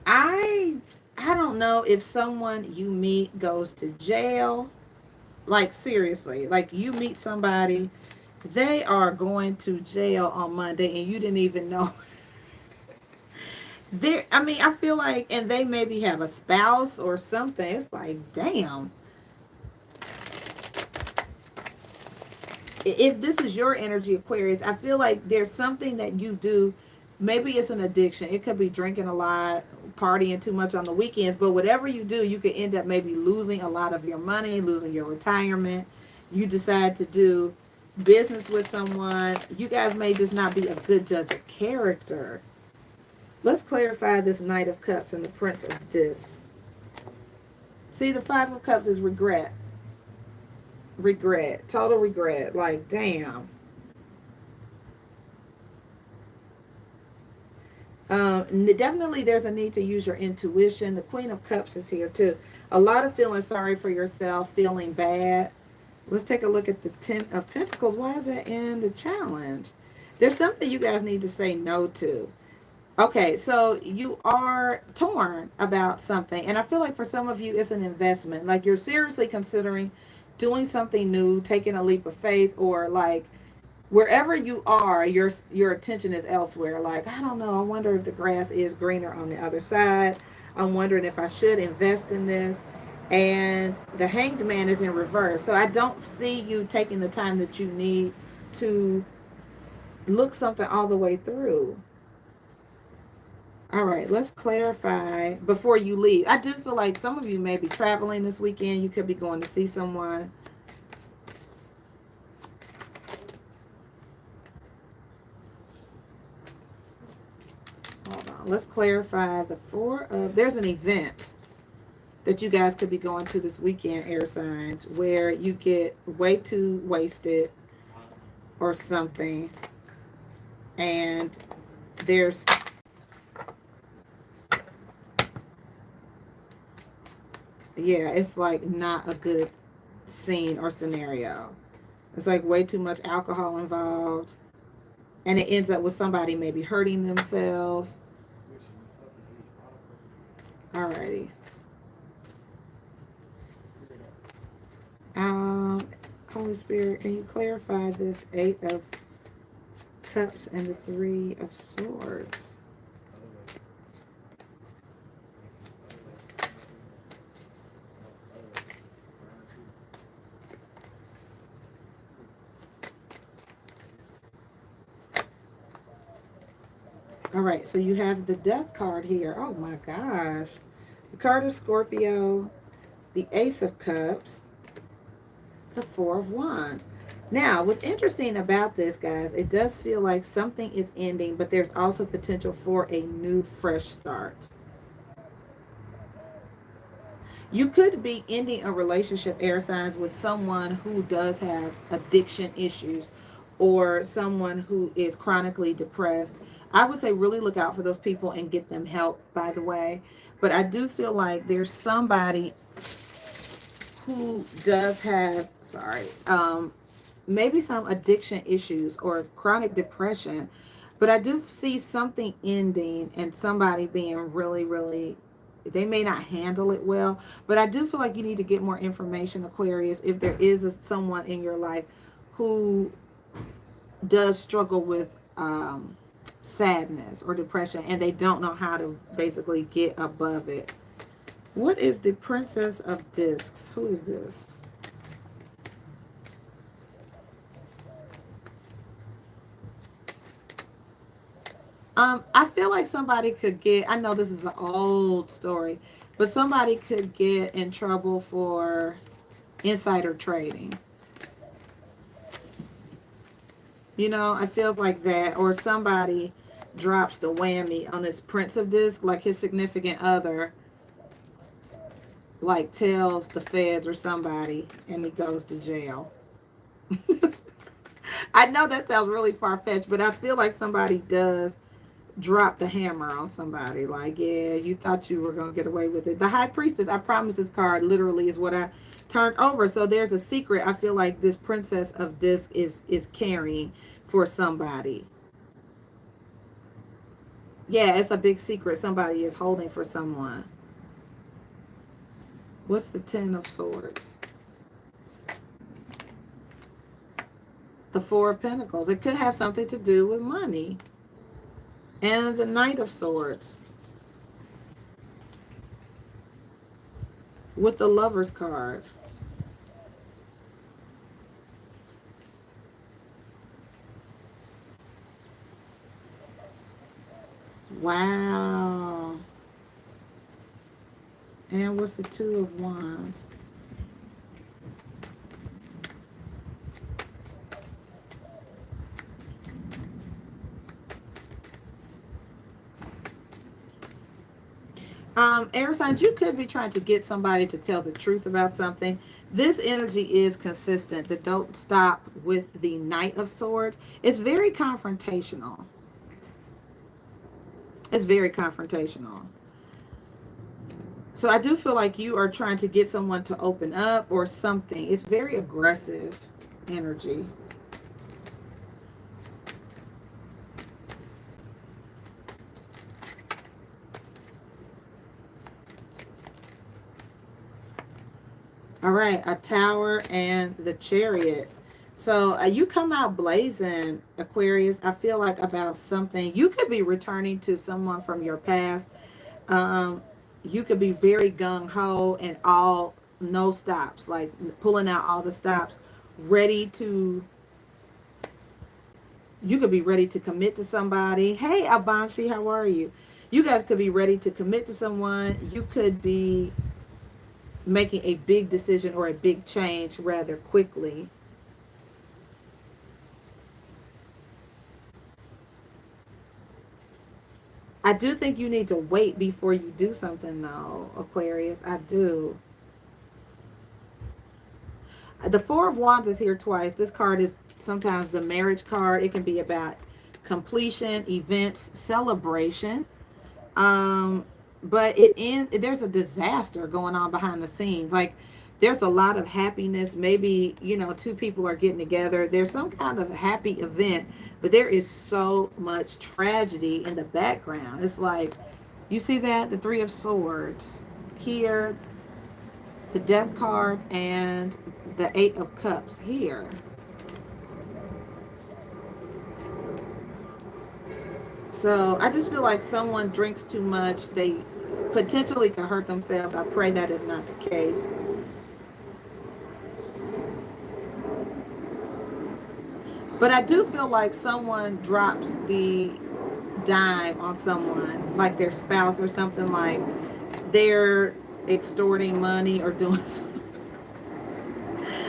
I don't know if someone you meet goes to jail. Like, seriously. Like, you meet somebody, they are going to jail on Monday and you didn't even know. I mean, I feel like, and they maybe have a spouse or something. It's like, damn. If this is your energy, Aquarius, I feel like there's something that you do. Maybe it's an addiction. It could be drinking a lot, partying too much on the weekends. But whatever you do, you could end up maybe losing a lot of your money, losing your retirement. You decide to do business with someone. You guys may just not be a good judge of character. Let's clarify this Knight of Cups and the Prince of Discs. See, the Five of Cups is regret. Regret. Total regret. Like, damn. Definitely there's a need to use your intuition. The Queen of Cups is here too. A lot of feeling sorry for yourself, feeling bad. Let's take a look at the 10 of Pentacles. Why is that in the challenge? There's something you guys need to say no to. Okay, so you are torn about something. And I feel like for some of you, it's an investment. Like you're seriously considering doing something new, taking a leap of faith, or like wherever you are, your attention is elsewhere. Like, I don't know, I wonder if the grass is greener on the other side. I'm wondering if I should invest in this. And the Hanged Man is in reverse. So I don't see you taking the time that you need to look something all the way through. All right, let's clarify before you leave. I do feel like some of you may be traveling this weekend. You could be going to see someone. Hold on. Let's clarify the 4 of... There's an event that you guys could be going to this weekend, air signs, where you get way too wasted or something. And there's... Yeah, it's like not a good scene or scenario. It's like way too much alcohol involved. And it ends up with somebody maybe hurting themselves. Alrighty. Holy Spirit, can you clarify this 8 of Cups and the 3 of Swords? All right, so you have the Death card here. Oh my gosh. The card of Scorpio, the Ace of Cups, the 4 of Wands. Now, what's interesting about this, guys, it does feel like something is ending, but there's also potential for a new, fresh start. You could be ending a relationship, air signs, with someone who does have addiction issues or someone who is chronically depressed. I would say really look out for those people and get them help, by the way. But I do feel like there's somebody who does have, sorry, maybe some addiction issues or chronic depression, but I do see something ending and somebody being really, really, they may not handle it well, but I do feel like you need to get more information, Aquarius, if there is someone in your life who does struggle with sadness or depression and they don't know how to basically get above it. What is the Princess of Discs? Who is this? I feel like somebody could get, I know this is an old story, but somebody could get in trouble for insider trading. You know, I feel like that. Or somebody drops the whammy on this Prince of Disc, like his significant other, like tells the feds or somebody, and he goes to jail. I know that sounds really far-fetched, but I feel like somebody does drop the hammer on somebody. Like, yeah, you thought you were going to get away with it. The High Priestess, I promise this card literally is what I turned over. So there's a secret I feel like this Princess of Disc is carrying for somebody. Yeah, it's a big secret somebody is holding for someone. What's the Ten of Swords? The Four of Pentacles. It could have something to do with money. And the Knight of Swords. With the Lover's card. Wow. And what's the Two of Wands? Air signs, you could be trying to get somebody to tell the truth about something. This energy is consistent. That don't stop with the Knight of Swords. It's very confrontational. It's very confrontational. So I do feel like you are trying to get someone to open up or something. It's very aggressive energy. All right, a Tower and the Chariot. So you come out blazing, Aquarius. I feel like about something. You could be returning to someone from your past. You could be very gung-ho and all no stops, like pulling out all the stops, ready to, you could be ready to commit to somebody. Hey, Abanshi, how are you? You guys could be ready to commit to someone. You could be making a big decision or a big change rather quickly. I do think you need to wait before you do something, though, Aquarius. I do. The Four of Wands is here twice. This card is sometimes the marriage card. It can be about completion, events, celebration. But there's a disaster going on behind the scenes. Like, there's a lot of happiness. Maybe, you know, two people are getting together. There's some kind of happy event, but there is so much tragedy in the background. It's like, you see that? The Three of Swords here, the Death card, and the Eight of Cups here. So I just feel like someone drinks too much. They potentially could hurt themselves. I pray that is not the case. But I do feel like someone drops the dime on someone, like their spouse or something, like they're extorting money or doing something.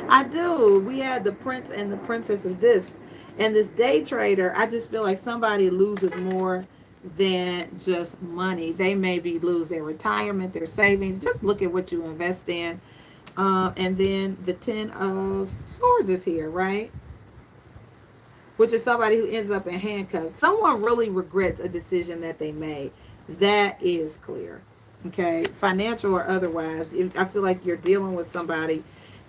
I do. We had the Prince and the Princess of Discs. And this day trader, I just feel like somebody loses more than just money. They maybe lose their retirement, their savings. Just look at what you invest in. And then the Ten of Swords is here, right? Which is somebody who ends up in handcuffs. Someone really regrets a decision that they made. That is clear. Okay, financial or otherwise. I feel like you're dealing with somebody.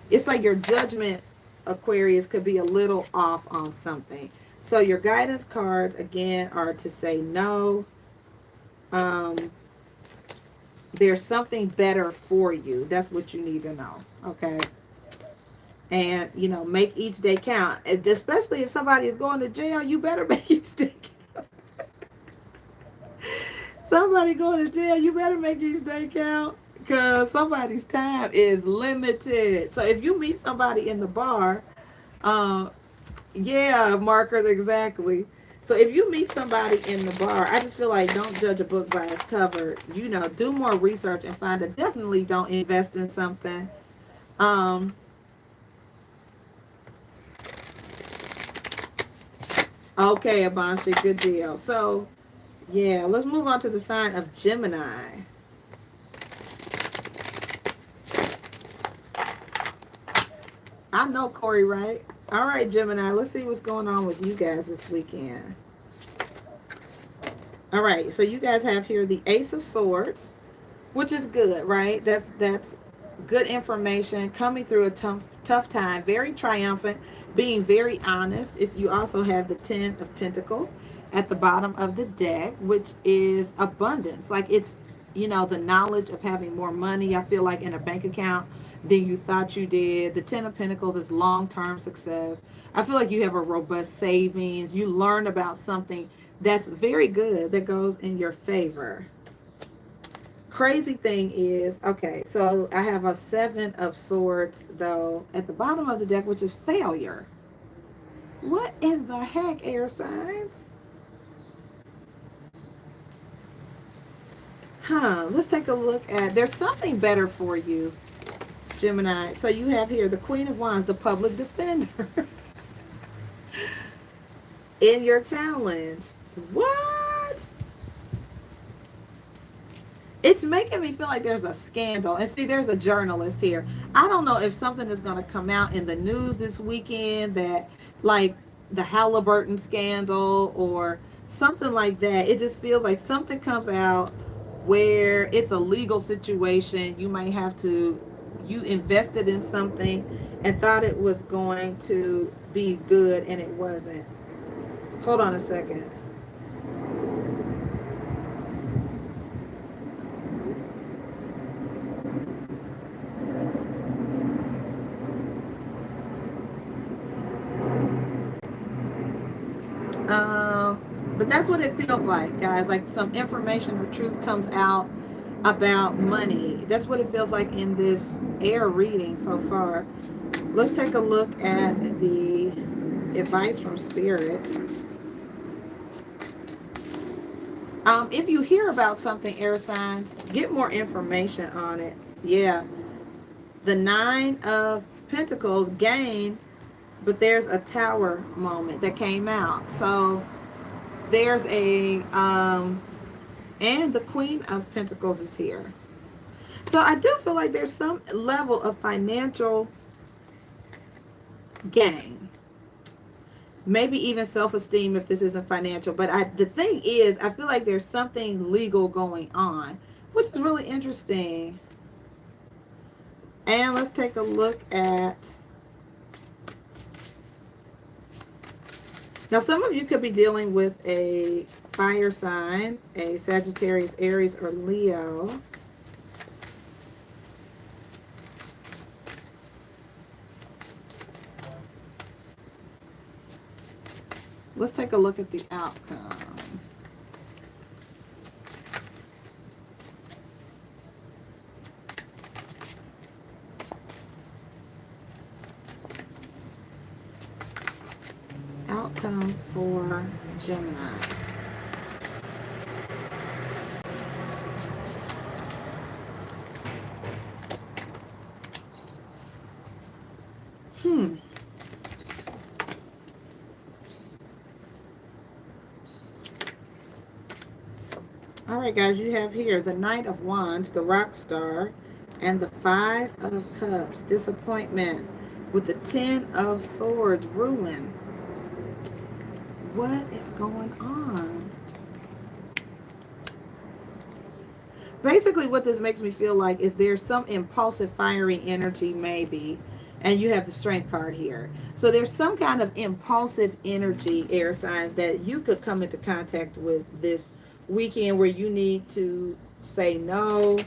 It's like your judgment, Aquarius, could be a little off on something. So your guidance cards, again, are to say no. Um, there's something better for you. That's what you need to know. Okay. And, you know, make each day count. Especially if somebody is going to jail, you better make each day count. Somebody going to jail, you better make each day count. Because somebody's time is limited. So if you meet somebody in the bar, uh, yeah, markers, exactly. So if you meet somebody in the bar, I just feel like don't judge a book by its cover. You know, do more research and find it. Definitely don't invest in something. Um, okay, Abanshi, good deal. So, yeah, let's move on to the sign of Gemini. I know Corey, right? All right, Gemini, let's see what's going on with you guys this weekend. All right, so you guys have here the Ace of Swords, which is good, right? That's good information coming through a tough time. Very triumphant, being very honest. You also have the Ten of Pentacles at the bottom of the deck, which is abundance. Like it's, you know, the knowledge of having more money. I feel like in a bank account than you thought you did. The Ten of Pentacles is long-term success. I feel like you have a robust savings. You learn about something that's very good that goes in your favor. Crazy thing is, okay, so I have a Seven of Swords, though, at the bottom of the deck, which is failure. What in the heck, air signs? Let's take a look at, there's something better for you, Gemini. So you have here the Queen of Wands, the public defender, in your challenge. What? It's making me feel like there's a scandal. And see, there's a journalist here. I don't know if something is going to come out in the news this weekend that, like, the Halliburton scandal or something like that. It just feels like something comes out where it's a legal situation. You might have to, you invested in something and thought it was going to be good and it wasn't. Hold on a second. But that's what it feels like, guys. Like some information or truth comes out about money. That's what it feels like in this air reading so far. Let's take a look at the advice from Spirit. If you hear about something, air signs, get more information on it. Yeah. The Nine of Pentacles, gain, but there's a Tower moment that came out. So there's a, and the Queen of Pentacles is here. So I do feel like there's some level of financial gain. Maybe even self-esteem if this isn't financial. But the thing is, I feel like there's something legal going on, which is really interesting. And let's take a look at... Now, some of you could be dealing with a fire sign, a Sagittarius, Aries, or Leo. Let's take a look at the outcome. Outcome for Gemini. All right, guys, you have here the Knight of Wands, the Rock Star, and the Five of Cups, disappointment, with the Ten of Swords, ruin. What is going on? basically what this makes me feel like is there's some impulsive firing energy maybe, and you have the strength card here. So there's some kind of impulsive energy, air signs, that you could come into contact with this weekend, where you need to say no,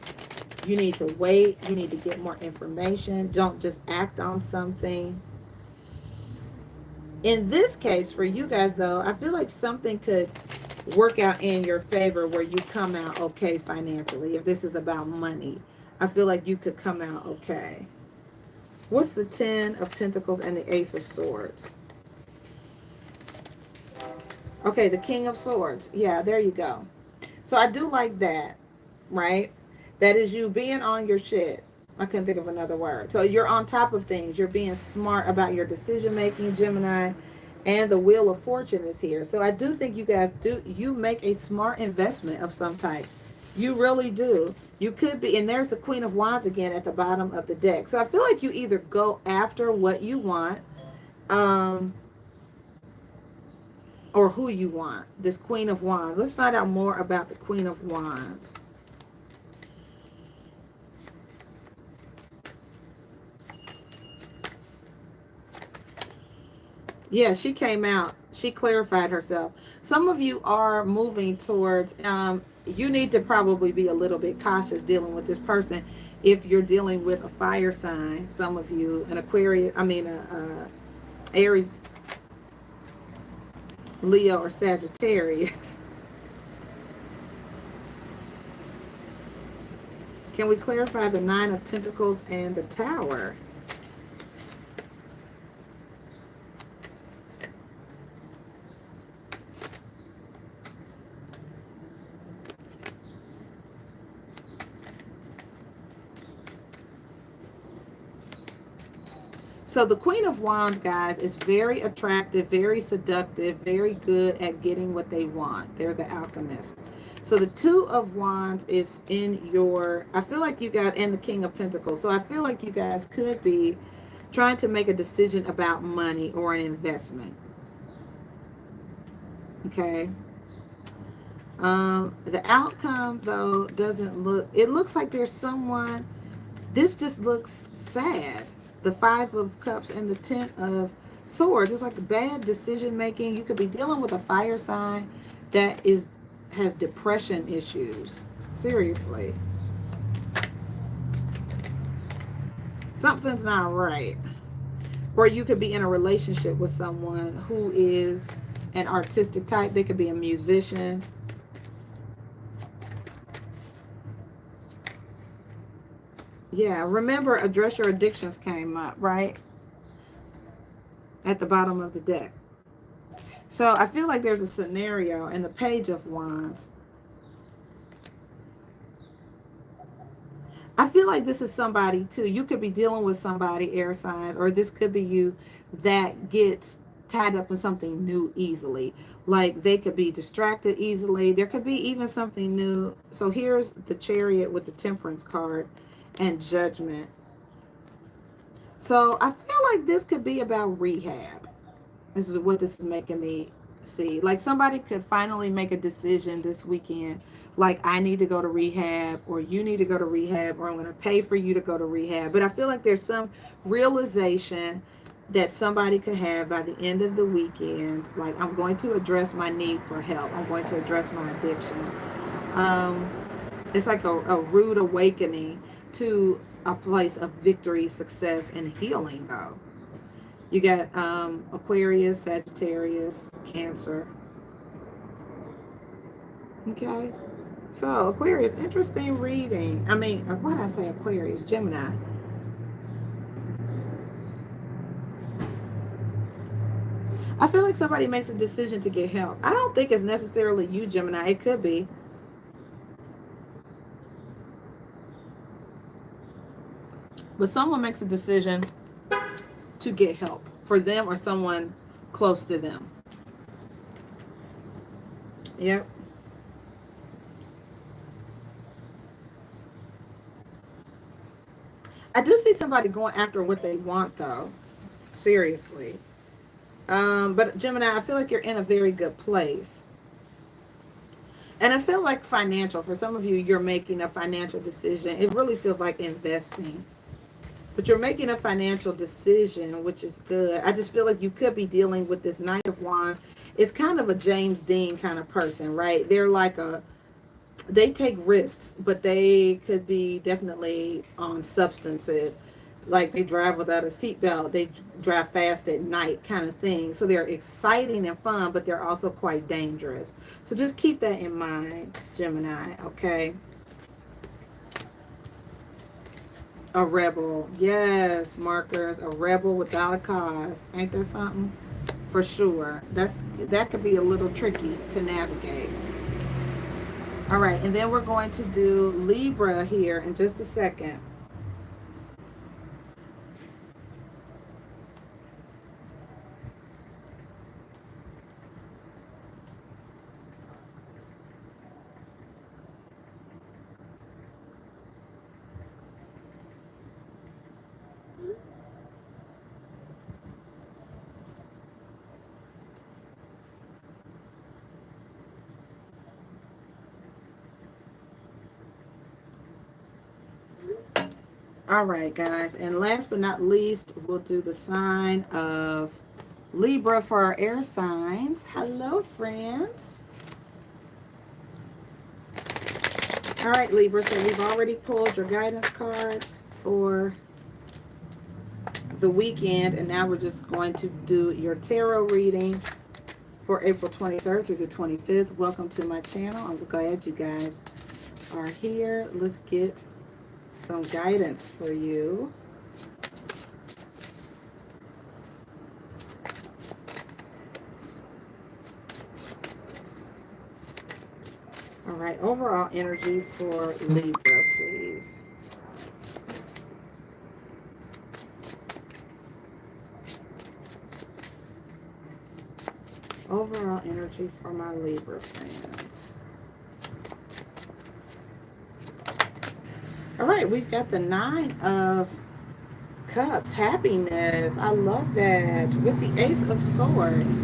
you need to wait, you need to get more information. Don't just act on something. In this case, for you guys though, I feel like something could work out in your favor where you come out okay financially. If this is about money, I feel like you could come out okay. What's the 10 of Pentacles and the Ace of Swords? Okay, the King of Swords. Yeah, there you go. So I do like that, right? That is you being on your shit. I couldn't think of another word. So you're on top of things. You're being smart about your decision making, Gemini. And the Wheel of Fortune is here. So I do think you guys you make a smart investment of some type. You really do. You could be, and there's the Queen of Wands again at the bottom of the deck. So I feel like you either go after what you want, or who you want. This Queen of Wands. Let's find out more about the Queen of Wands. Yeah, she came out. She clarified herself. Some of you are moving towards, you need to probably be a little bit cautious dealing with this person if you're dealing with a fire sign. Some of you, an Aquarius, Aries, Leo, or Sagittarius. Can we clarify the 9 of Pentacles and the Tower? So the Queen of Wands, guys, is very attractive, very seductive, very good at getting what they want. They're the alchemist. So the 2 of Wands is in your, I feel like you got, and the King of Pentacles. So I feel like you guys could be trying to make a decision about money or an investment. Okay. The outcome, though, doesn't look, it looks like there's someone, this just looks sad. The 5 of Cups and the 10 of Swords. It's like bad decision making. You could be dealing with a fire sign that has depression issues. Seriously. Something's not right. Or you could be in a relationship with someone who is an artistic type. They could be a musician. Yeah, remember, address your addictions came up, right? At the bottom of the deck. So I feel like there's a scenario in the Page of Wands. I feel like this is somebody too. You could be dealing with somebody, air sign, or this could be you, that gets tied up in something new easily. Like they could be distracted easily. There could be even something new. So here's the Chariot with the Temperance card and Judgment. So I feel like this could be about rehab. This is what this is making me see. Like somebody could finally make a decision this weekend. Like, I need to go to rehab, or you need to go to rehab, or I'm going to pay for you to go to rehab. But I feel like there's some realization that somebody could have by the end of the weekend. Like, I'm going to address my need for help. I'm going to address my addiction. It's like a rude awakening to a place of victory, success, and healing, though. You got Aquarius, Sagittarius, Cancer. Okay. So, Aquarius, interesting reading. I mean, what did I say? Aquarius, Gemini. I feel like somebody makes a decision to get help. I don't think it's necessarily you, Gemini. It could be. But someone makes a decision to get help for them or someone close to them. Yep. I do see somebody going after what they want, though. Seriously. But Gemini, I feel like you're in a very good place. And I feel like financial, for some of you, you're making a financial decision. It really feels like investing. But you're making a financial decision, which is good. I just feel like you could be dealing with this Knight of Wands. It's kind of a James Dean kind of person, right? They're like they take risks, but they could be definitely on substances. Like they drive without a seatbelt, they drive fast at night, kind of thing. So they're exciting and fun, but they're also quite dangerous. So just keep that in mind, Gemini, okay? A rebel. Yes, markers. A rebel without a cause. Ain't that something? For sure. That could be a little tricky to navigate. All right, and then we're going to do Libra here in just a second. All right, guys, and last but not least, we'll do the sign of Libra for our air signs. Hello, friends. All right, Libra, so we've already pulled your guidance cards for the weekend, and now we're just going to do your tarot reading for April 23rd through the 25th. Welcome to my channel. I'm glad you guys are here. Let's get some guidance for you. All right, overall energy for Libra, please. Overall energy for my Libra friends. All right, we've got the 9 of Cups. Happiness. I love that. With the Ace of Swords.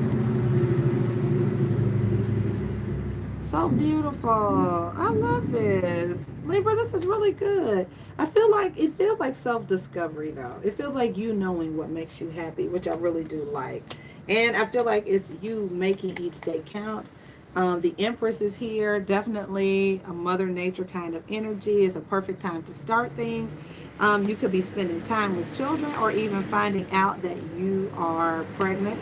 So beautiful. I love this. Libra, this is really good. I feel like it feels like self-discovery, though. It feels like you knowing what makes you happy, which I really do like. And I feel like it's you making each day count. The Empress is here. Definitely a Mother Nature kind of energy. It's a perfect time to start things. You could be spending time with children or even finding out that you are pregnant.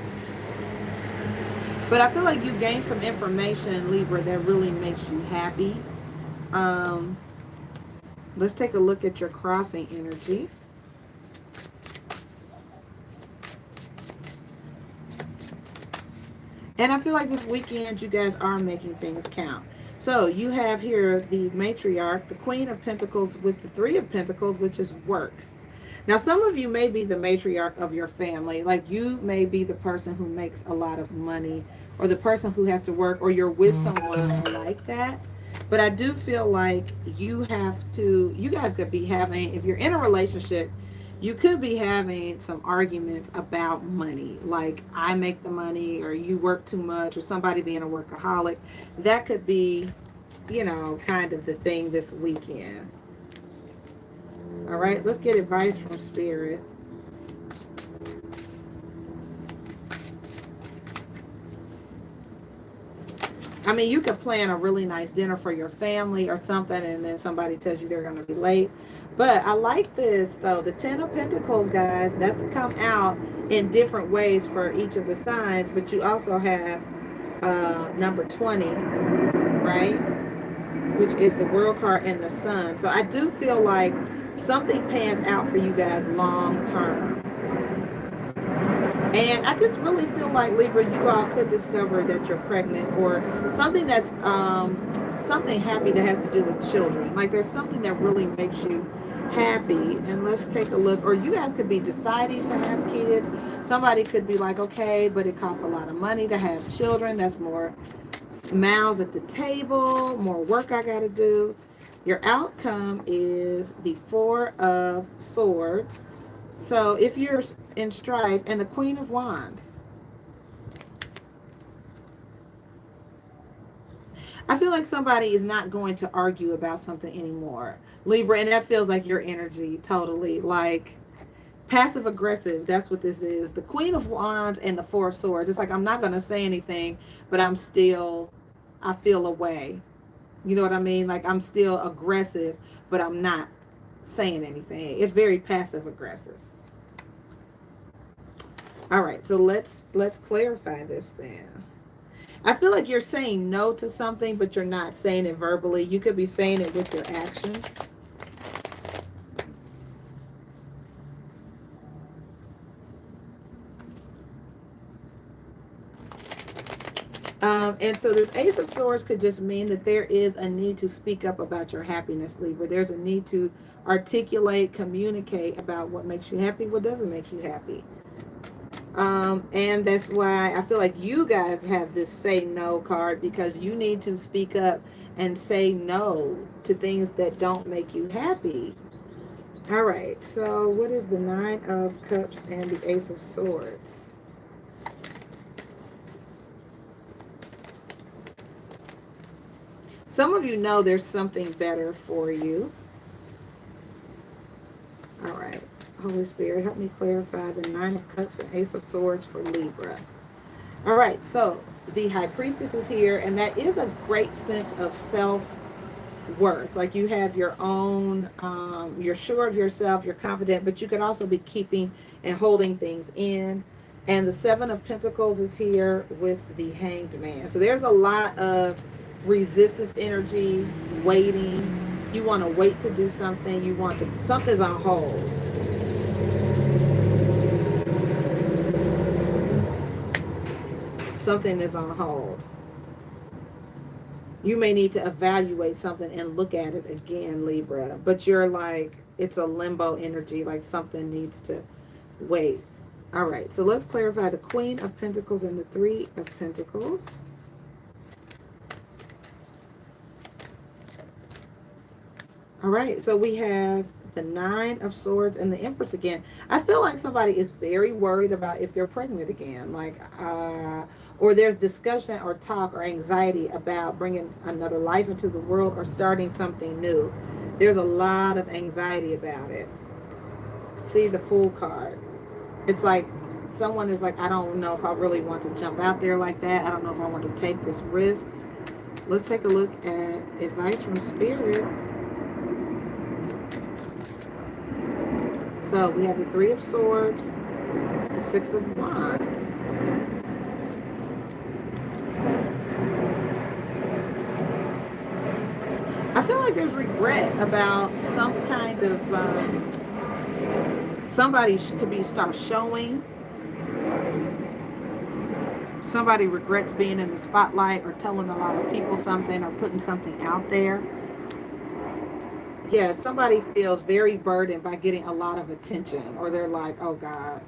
But I feel like you gained some information, Libra, that really makes you happy. Let's take a look at your crossing energy. And I feel like this weekend you guys are making things count. So you have here the matriarch, the Queen of Pentacles with the Three of Pentacles, which is work. Now, some of you may be the matriarch of your family. Like you may be the person who makes a lot of money or the person who has to work, or you're with someone like that. But I do feel like you guys could be having, if you're in a relationship, you could be having some arguments about money. Like I make the money or you work too much or somebody being a workaholic. That could be, kind of the thing this weekend. All right, let's get advice from Spirit. I mean, you could plan a really nice dinner for your family or something, and then somebody tells you they're going to be late. But I like this, though. The Ten of Pentacles, guys, that's come out in different ways for each of the signs. But you also have number 20, right? Which is the World card and the Sun. So I do feel like something pans out for you guys long term. And I just really feel like, Libra, you all could discover that you're pregnant, or something that's something happy that has to do with children. Like there's something that really makes you happy. And let's take a look. Or you guys could be deciding to have kids. Somebody could be like, okay, but it costs a lot of money to have children. That's more mouths at the table, more work I got to do. Your outcome is the Four of Swords. So if you're in strife, and the Queen of Wands. I feel like somebody is not going to argue about something anymore, Libra, and that feels like your energy totally. Like passive aggressive, that's what this is. The Queen of Wands and the Four of Swords. It's like I'm not going to say anything, but I feel away. You know what I mean? Like I'm still aggressive, but I'm not saying anything. It's very passive aggressive. All right, so let's clarify this then. I feel like you're saying no to something, but you're not saying it verbally. You could be saying it with your actions. And so this Ace of Swords could just mean that there is a need to speak up about your happiness, Libra. There's a need to articulate, communicate about what makes you happy, what doesn't make you happy. And that's why I feel like you guys have this say no card, because you need to speak up and say no to things that don't make you happy. All right, so what is the Nine of Cups and the Ace of Swords? Some of you know there's something better for you. All right. Holy Spirit, help me clarify the Nine of Cups and Ace of Swords for Libra. All right. So the High Priestess is here, and that is a great sense of self-worth. Like you have your own, you're sure of yourself, you're confident, but you could also be keeping and holding things in. And the Seven of Pentacles is here with the Hanged Man. So there's a lot of resistance energy, waiting. You want to wait to do something. Something's on hold. Something is on hold. You may need to evaluate something and look at it again, Libra. But you're like, it's a limbo energy, like something needs to wait. All right, so let's clarify the Queen of Pentacles and the Three of Pentacles. All right, so we have the Nine of Swords and the Empress again. I feel like somebody is very worried about if they're pregnant again, or there's discussion or talk or anxiety about bringing another life into the world or starting something new. There's a lot of anxiety about it. See the Fool card. It's like someone is like, I don't know if I really want to jump out there like that. I don't know if I want to take this risk. Let's take a look at advice from Spirit. So we have the Three of Swords, the Six of Wands. I feel like there's regret about some kind of, somebody could start showing. Somebody regrets being in the spotlight or telling a lot of people something or putting something out there. Yeah, somebody feels very burdened by getting a lot of attention, or they're like, oh God,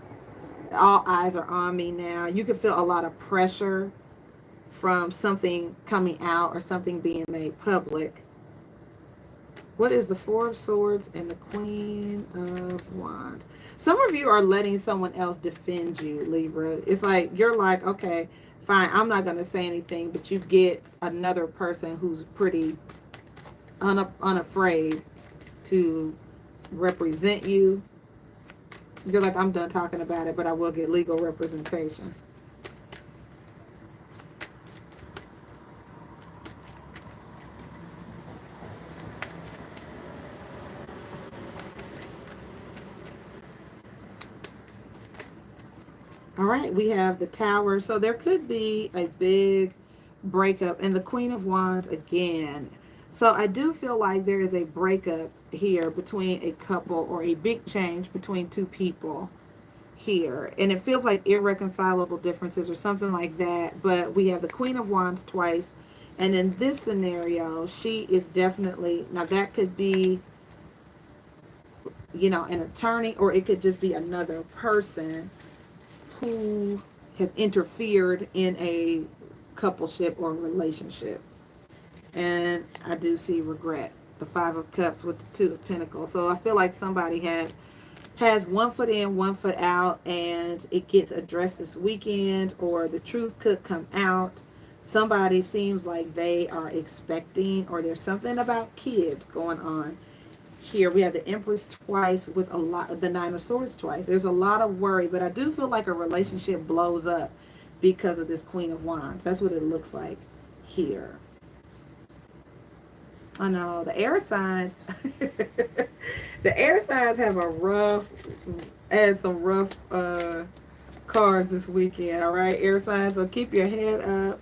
all eyes are on me now. You could feel a lot of pressure from something coming out or something being made public. What is the Four of Swords and the Queen of Wands? Some of you are letting someone else defend you, Libra. It's like, you're like, okay, fine, I'm not going to say anything, but you get another person who's pretty unafraid to represent you. You're like, I'm done talking about it, but I will get legal representation. All right, we have the Tower. So there could be a big breakup, and the Queen of Wands again. So I do feel like there is a breakup here between a couple, or a big change between two people here. And it feels like irreconcilable differences or something like that. But we have the Queen of Wands twice. And in this scenario, she is definitely, now that could be, you know, an attorney, or it could just be another person who has interfered in a coupleship or relationship. And I do see regret. The Five of Cups with the Two of Pentacles. So I feel like somebody has one foot in, one foot out, and it gets addressed this weekend, or the truth could come out. somebody seems like they are expecting, or there's something about kids going on. Here we have the Empress twice with a lot, the Nine of Swords twice. There's a lot of worry, but I do feel like a relationship blows up because of this Queen of Wands. That's what it looks like here. I know the air signs, the air signs have a rough, and some rough cards this weekend. All right, air signs. So keep your head up.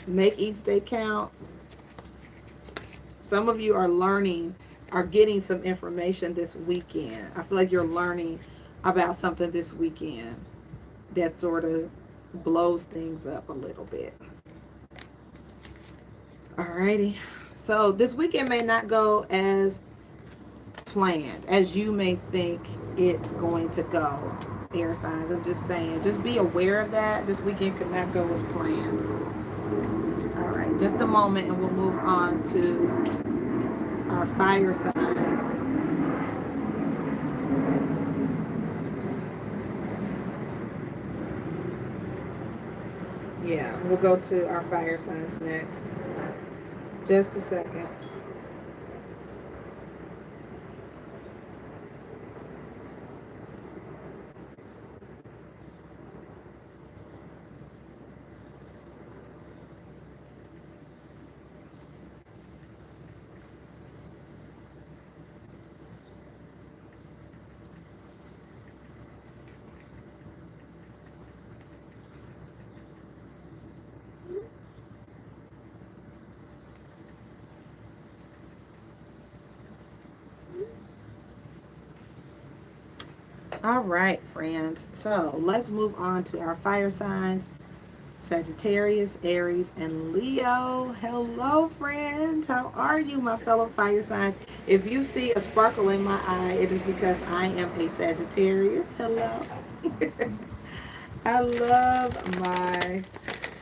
Make each day count. Some of you are learning, are getting some information this weekend. I feel like you're learning about something this weekend that sort of blows things up a little bit. Alrighty. So this weekend may not go as planned, as you may think it's going to go, air signs. I'm just saying, just be aware of that. This weekend could not go as planned. All right, just a moment and we'll move on to our fire signs. Yeah, we'll go to our fire signs next. Just a second. All right, friends. So let's move on to our fire signs. Sagittarius, Aries, and Leo. Hello, friends. How are you, my fellow fire signs? If you see a sparkle in my eye, it is because I am a Sagittarius. Hello. I love my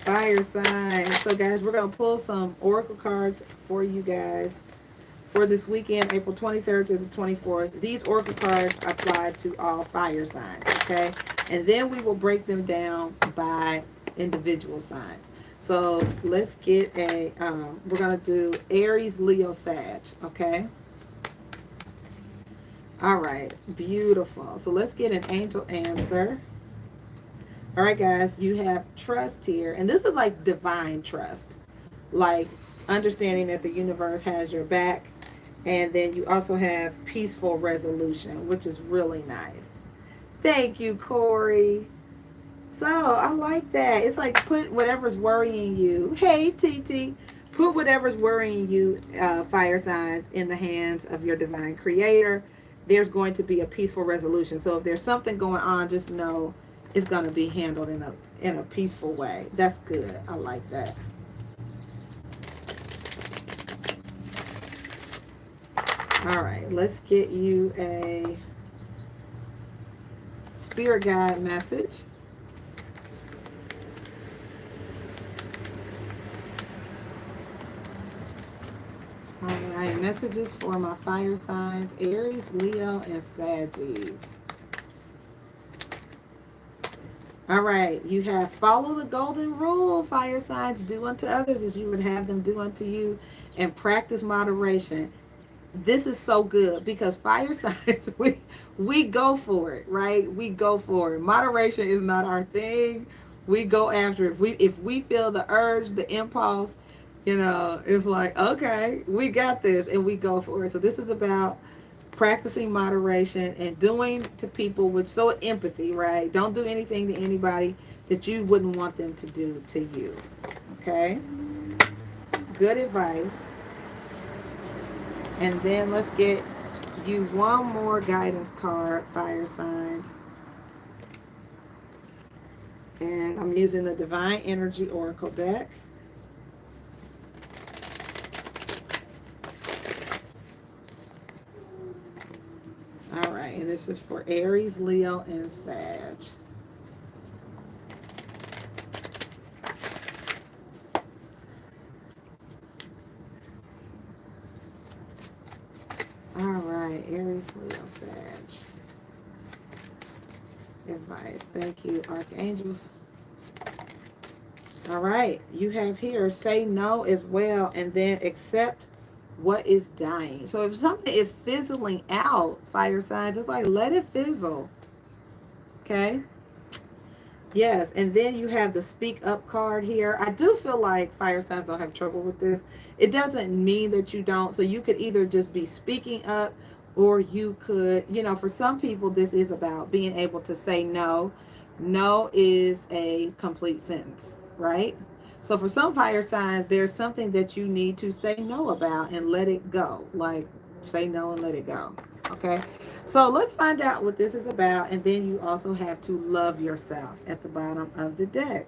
fire signs. So, guys, we're going to pull some oracle cards for you guys for this weekend, April 23rd to the 24th. These oracle cards apply to all fire signs, okay? And then we will break them down by individual signs. So let's get a, we're going to do Aries, Leo, Sag, okay? All right, beautiful. So let's get an angel answer. All right, guys, you have trust here. And this is like divine trust, like understanding that the universe has your back. And then you also have peaceful resolution, which is really nice. Thank you, Corey. So I like that. It's like put whatever's worrying you. Hey, TT. Put whatever's worrying you, fire signs, in the hands of your divine creator. There's going to be a peaceful resolution. So if there's something going on, just know it's going to be handled in a peaceful way. That's good. I like that. All right, let's get you a spirit guide message. All right, messages for my fire signs, Aries, Leo, and Sagittarius. All right, you have follow the golden rule, fire signs. Do unto others as you would have them do unto you, and practice moderation. This is so good because fire signs, we go for it, right? We go for it. Moderation is not our thing. We go after it. If we feel the urge, the impulse, it's like, okay, we got this, and we go for it. So this is about practicing moderation and doing to people with so empathy, right? Don't do anything to anybody that you wouldn't want them to do to you. Okay? Good advice. And then let's get you one more guidance card, fire signs. And I'm using the Divine Energy Oracle deck. All right, and this is for Aries, Leo, and Sag. All right, Aries, Leo, Sag. Advice. Thank you, Archangels. All right, you have here, say no as well, and then accept what is dying. So if something is fizzling out, fire signs, it's like, let it fizzle. Okay. Yes, and then you have the speak up card here. I do feel like fire signs don't have trouble with this. It doesn't mean that you don't. So you could either just be speaking up, or you could, for some people, this is about being able to say no. No is a complete sentence, right? So for some fire signs, there's something that you need to say no about and let it go. Like, say no and let it go. Okay. So let's find out what this is about. And then you also have to love yourself at the bottom of the deck.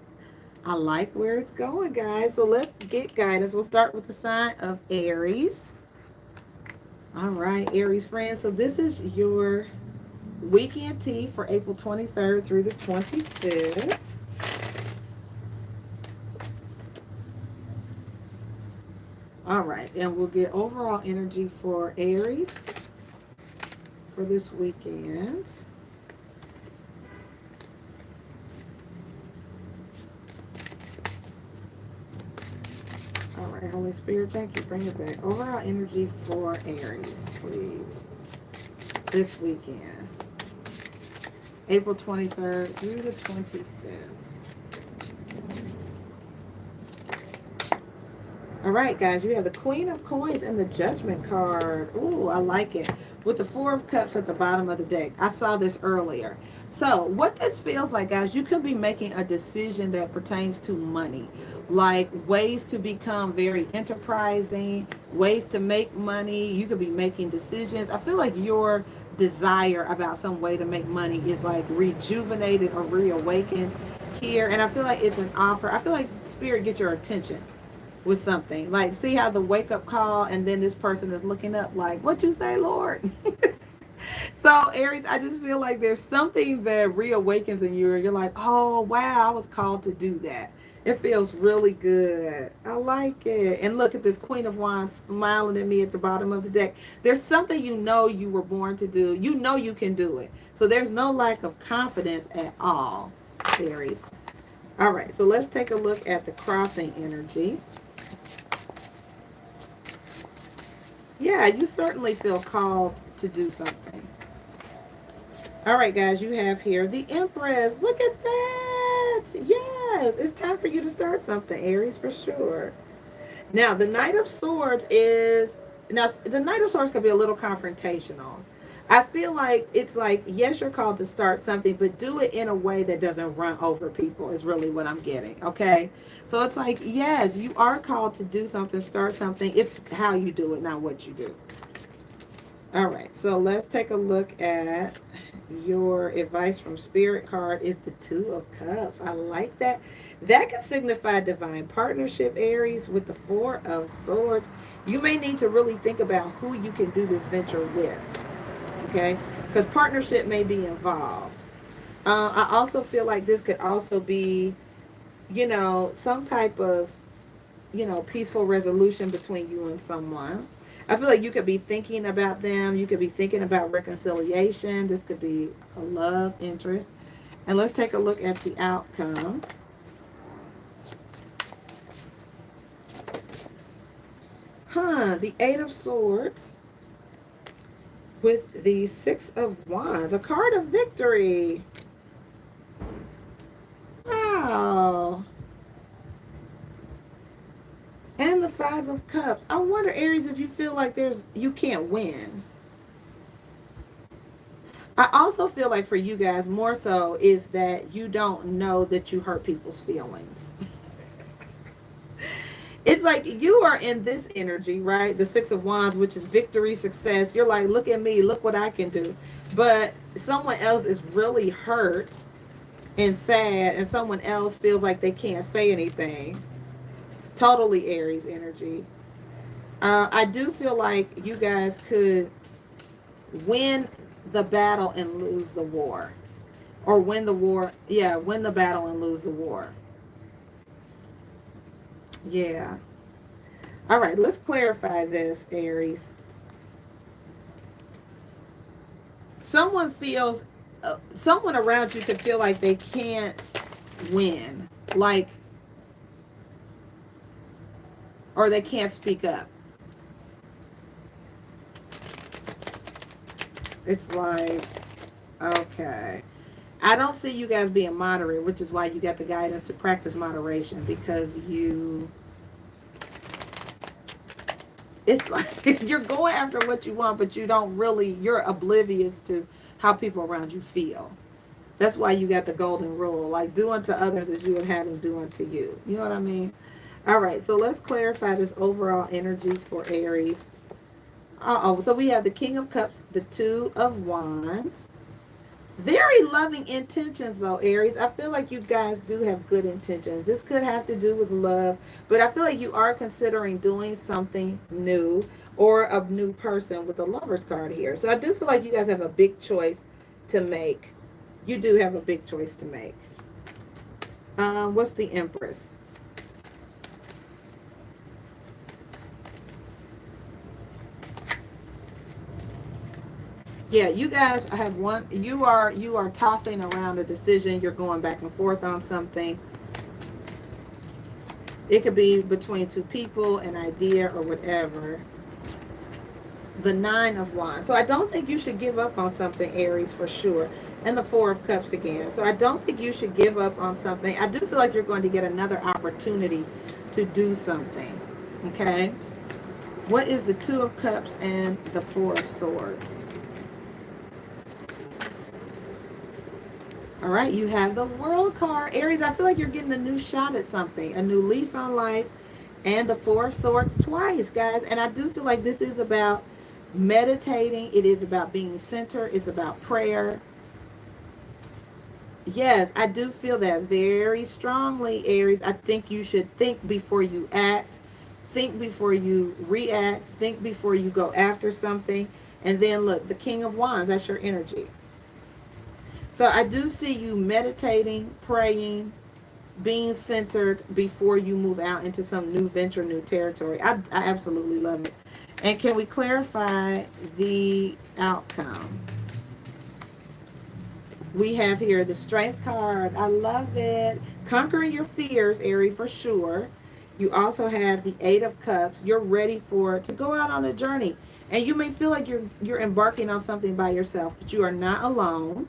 I like where it's going, guys. So let's get guidance. We'll start with the sign of Aries. All right, Aries friends. So this is your weekend tea for April 23rd through the 25th. All right, and we'll get overall energy for Aries for this weekend. All right, Holy Spirit, thank you. Bring it back. Overall energy for Aries, please, this weekend. April 23rd through the 25th. All right, guys, you have the Queen of Coins and the Judgment card. Ooh, I like it. With the Four of Cups at the bottom of the deck. I saw this earlier. So what this feels like, guys, you could be making a decision that pertains to money. Like ways to become very enterprising, ways to make money. You could be making decisions. I feel like your desire about some way to make money is like rejuvenated or reawakened here. And I feel like it's an offer. I feel like Spirit gets your attention with something. Like, see how the wake up call, and then this person is looking up like, what you say, Lord? So Aries, I just feel like there's something that reawakens in you. You're like, oh wow, I was called to do that. It feels really good. I like it. And look at this Queen of Wands smiling at me at the bottom of the deck. There's something you were born to do. You can do it. So there's no lack of confidence at all, Aries. All right, so let's take a look at the crossing energy. Yeah, you certainly feel called to do something. All right, guys, you have here the Empress. Look at that. Yes, it's time for you to start something, Aries, for sure. Now, the Knight of Swords could be a little confrontational. I feel like it's like, yes, you're called to start something, but do it in a way that doesn't run over people is really what I'm getting, okay? So it's like, yes, you are called to do something, start something. It's how you do it, not what you do. All right, so let's take a look at your advice from Spirit card is the Two of Cups. I like that. That can signify divine partnership, Aries, with the Four of Swords. You may need to really think about who you can do this venture with, okay? Because partnership may be involved. I also feel like this could also be, some type of, peaceful resolution between you and someone. I feel like you could be thinking about them. You could be thinking about reconciliation. This could be a love interest. And let's take a look at the outcome. The Eight of Swords with the Six of Wands. A card of victory. Wow. And the Five of Cups. I wonder, Aries, if you feel like you can't win. I also feel like for you guys, more so, is that you don't know that you hurt people's feelings. It's like you are in this energy, right? The Six of Wands, which is victory, success. You're like, look at me, look what I can do. But someone else is really hurt and sad, and someone else feels like they can't say anything. Totally Aries energy. I do feel like you guys could win the battle and lose the war. Or win the war. Yeah, win the battle and lose the war. Yeah. All right, let's clarify this, Aries. Someone around you could feel like they can't win. Like, or they can't speak up. It's like, okay. I don't see you guys being moderate, which is why you got the guidance to practice moderation, because it's like you're going after what you want, but you don't really, you're oblivious to how people around you feel. That's why you got the golden rule, like do unto others as you would have them do unto you. You know what I mean? All right, so let's clarify this overall energy for Aries. So we have the King of Cups, the Two of Wands. Very loving intentions though, Aries. I feel like you guys do have good intentions. This could have to do with love, but I feel like you are considering doing something new or a new person with the Lover's card here. So I do feel like you guys have a big choice to make. You do have a big choice to make. What's the Empress? Yeah, you guys have one. You are tossing around a decision. You're going back and forth on something. It could be between two people, an idea, or whatever. The Nine of Wands. So I don't think you should give up on something, Aries, for sure. And the Four of Cups again. So I don't think you should give up on something. I do feel like you're going to get another opportunity to do something. Okay? What is the Two of Cups and the Four of Swords? All right, you have the World card. Aries, I feel like you're getting a new shot at something, a new lease on life, and the Four of Swords twice, guys. And I do feel like this is about meditating. It is about being centered. It's about prayer. Yes, I do feel that very strongly, Aries. I think you should think before you act. Think before you react. Think before you go after something. And then look, the King of Wands, that's your energy. So I do see you meditating, praying, being centered before you move out into some new venture, new territory. I absolutely love it. And can we clarify the outcome? We have here the Strength card. I love it. Conquering your fears, Aries, for sure. You also have the Eight of Cups. You're ready to go out on a journey. And you may feel like you're embarking on something by yourself, but you are not alone.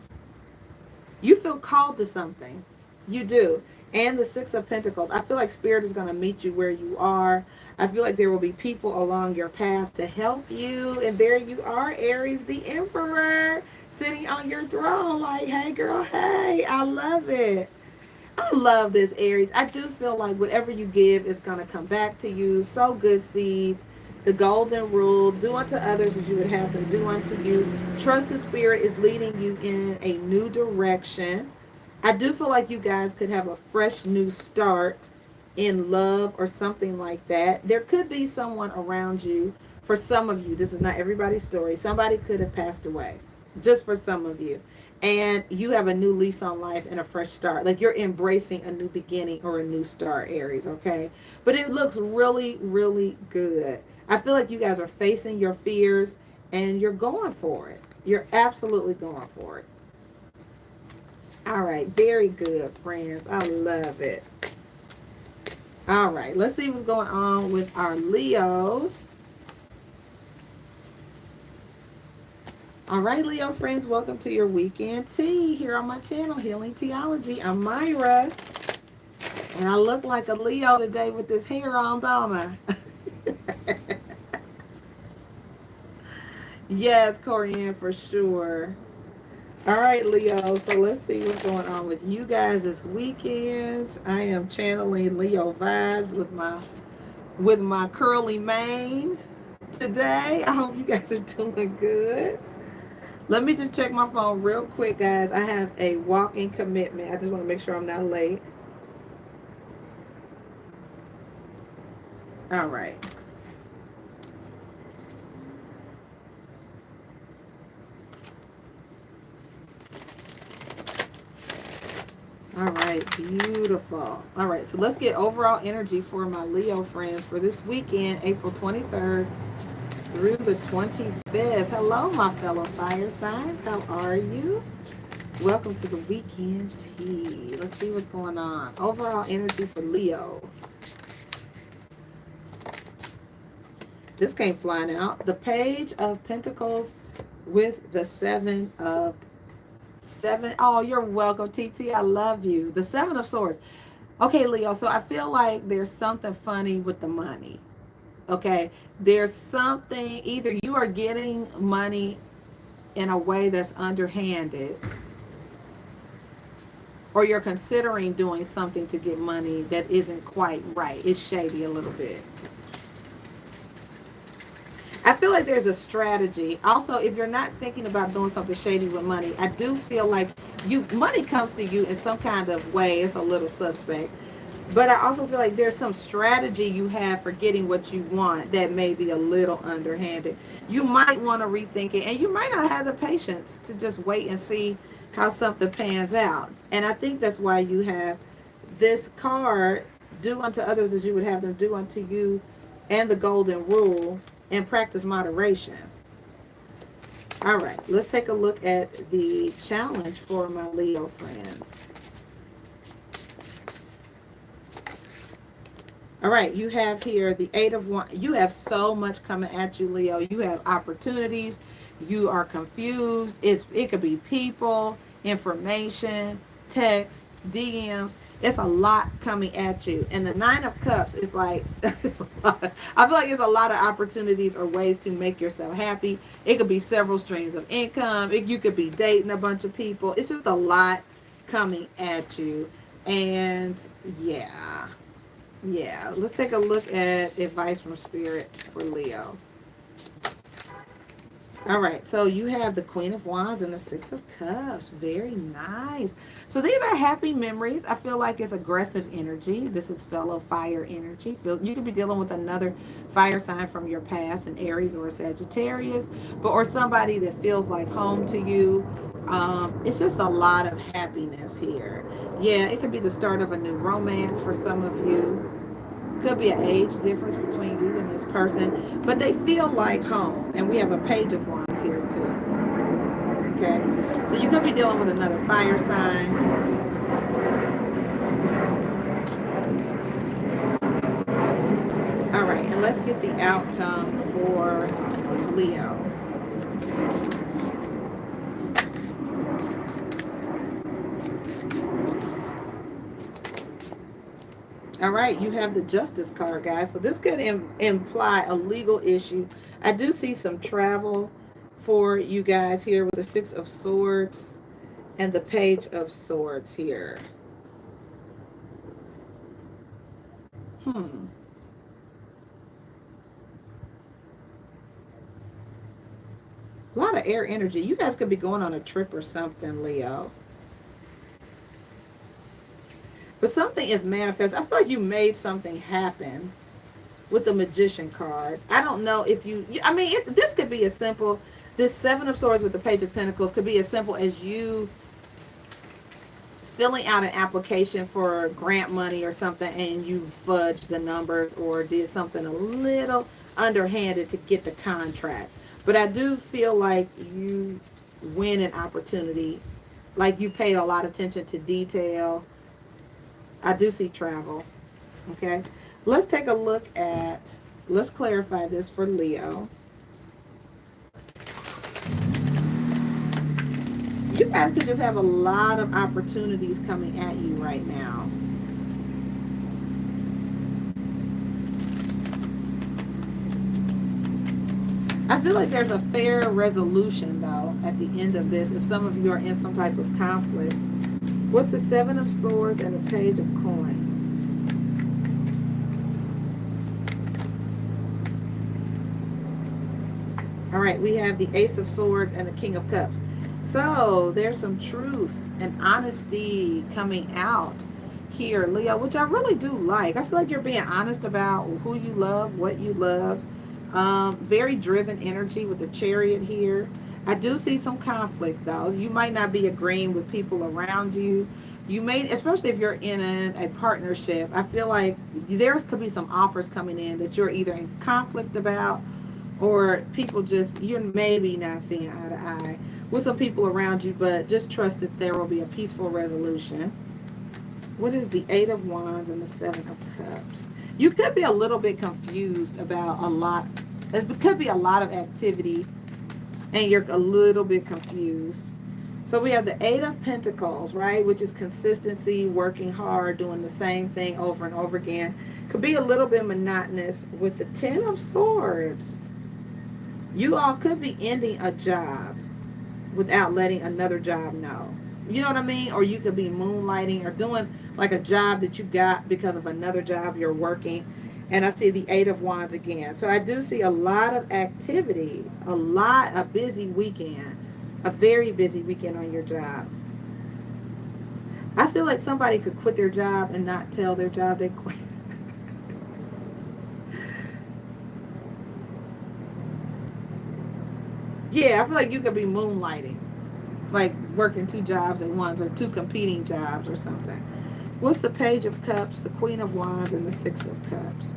You feel called to something. You do. And the Six of Pentacles. I feel like Spirit is going to meet you where you are. I feel like there will be people along your path to help you. And there you are, Aries, the Emperor, sitting on your throne like, hey, girl, hey. I love it. I love this, Aries. I do feel like whatever you give is going to come back to you. Sow good seeds. The golden rule, do unto others as you would have them do unto you. Trust the Spirit is leading you in a new direction. I do feel like you guys could have a fresh new start in love or something like that. There could be someone around you. For some of you, this is not everybody's story. Somebody could have passed away, just for some of you. And you have a new lease on life and a fresh start. Like you're embracing a new beginning or a new start, Aries, okay? But it looks really, really good. I feel like you guys are facing your fears and you're going for it. You're absolutely going for it. All right. Very good, friends. I love it. All right. Let's see what's going on with our Leos. All right, Leo friends. Welcome to your weekend tea here on my channel, Healing Theology. I'm Myra. And I look like a Leo today with this hair on, don't I? Yes, Corianne, for sure. All right, Leo. So let's see what's going on with you guys this weekend. I am channeling Leo vibes with my curly mane today. I hope you guys are doing good. Let me just check my phone real quick, guys. I have a walking commitment. I just want to make sure I'm not late. All right. All right, beautiful. All right, so let's get overall energy for my Leo friends for this weekend, April 23rd through the 25th. Hello, my fellow fire signs. How are you? Welcome to the weekend tea. Let's see what's going on. Overall energy for Leo. This came flying out. The Page of Pentacles with the Seven. Oh, you're welcome, TT. I love you. The Seven of Swords. Okay, Leo. So I feel like there's something funny with the money. Okay. There's something, either you are getting money in a way that's underhanded, or you're considering doing something to get money that isn't quite right. It's shady a little bit. I feel like there's a strategy. Also, if you're not thinking about doing something shady with money, I do feel like money comes to you in some kind of way. It's a little suspect. But I also feel like there's some strategy you have for getting what you want that may be a little underhanded. You might want to rethink it, and you might not have the patience to just wait and see how something pans out. And I think that's why you have this card, do unto others as you would have them do unto you, and the golden rule, and practice moderation. All right, let's take a look at the challenge for my Leo friends. All right, you have here the Eight of Wands. You have so much coming at you, Leo. You have opportunities. You are confused. It could be people, information, text, DMs. It's a lot coming at you. And the Nine of Cups is like, it's a lot. I feel like it's a lot of opportunities or ways to make yourself happy. It could be several streams of income. You could be dating a bunch of people. It's just a lot coming at you. And yeah. Yeah, let's take a look at advice from Spirit for Leo. All right, so you have the Queen of Wands and the Six of Cups. Very nice. So these are happy memories. I feel like it's aggressive energy. This is fellow fire energy. You could be dealing with another fire sign from your past, an Aries or a Sagittarius, or somebody that feels like home to you. It's just a lot of happiness here. Yeah, it could be the start of a new romance for some of you. Could be an age difference between you and this person, but they feel like home. And we have a Page of Wands here too. Okay, so you could be dealing with another fire sign. All right, and let's get the outcome for Leo. All right, you have the Justice card, guys. So this could imply a legal issue. I do see some travel for you guys here with the Six of Swords and the Page of Swords here. A lot of air energy. You guys could be going on a trip or something, Leo. But something is manifest. I feel like you made something happen with the Magician card. I don't know if this could be as simple. This Seven of Swords with the Page of Pentacles could be as simple as you filling out an application for grant money or something, and you fudged the numbers or did something a little underhanded to get the contract. But I do feel like you win an opportunity. Like you paid a lot of attention to detail. I do see travel. Okay. Let's take a look at, let's clarify this for Leo. You guys could just have a lot of opportunities coming at you right now. I feel like there's a fair resolution, though, at the end of this, if some of you are in some type of conflict. What's the Seven of Swords and the Page of Coins? All right, we have the Ace of Swords and the King of Cups. So there's some truth and honesty coming out here, Leo, which I really do like. I feel like you're being honest about who you love, what you love. Very driven energy with the Chariot here. I do see some conflict, though. You might not be agreeing with people around you. You may, especially if you're in a partnership, I feel like there could be some offers coming in that you're either in conflict about, or people just, you're maybe not seeing eye to eye with some people around you, but just trust that there will be a peaceful resolution. What is the Eight of Wands and the Seven of Cups? You could be a little bit confused about a lot It could be a lot of activity and you're a little bit confused. So we have the Eight of Pentacles, right? Which is consistency, working hard, doing the same thing over and over again. Could be a little bit monotonous. With the Ten of Swords, you all could be ending a job without letting another job know. You know what I mean? Or you could be moonlighting or doing like a job that you got because of another job you're working. And I see the Eight of Wands again. So I do see a lot of activity, a busy weekend, a very busy weekend on your job. I feel like somebody could quit their job and not tell their job they quit. Yeah, I feel like you could be moonlighting, like working two jobs at once or two competing jobs or something. What's the Page of Cups, the Queen of Wands, and the Six of Cups?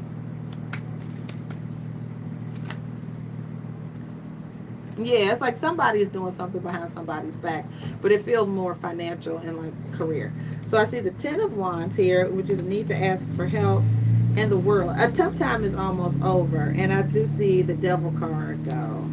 Yeah, it's like somebody's doing something behind somebody's back, but it feels more financial and like career. So I see the Ten of Wands here, which is a need to ask for help, and the World. A tough time is almost over, and I do see the Devil card though.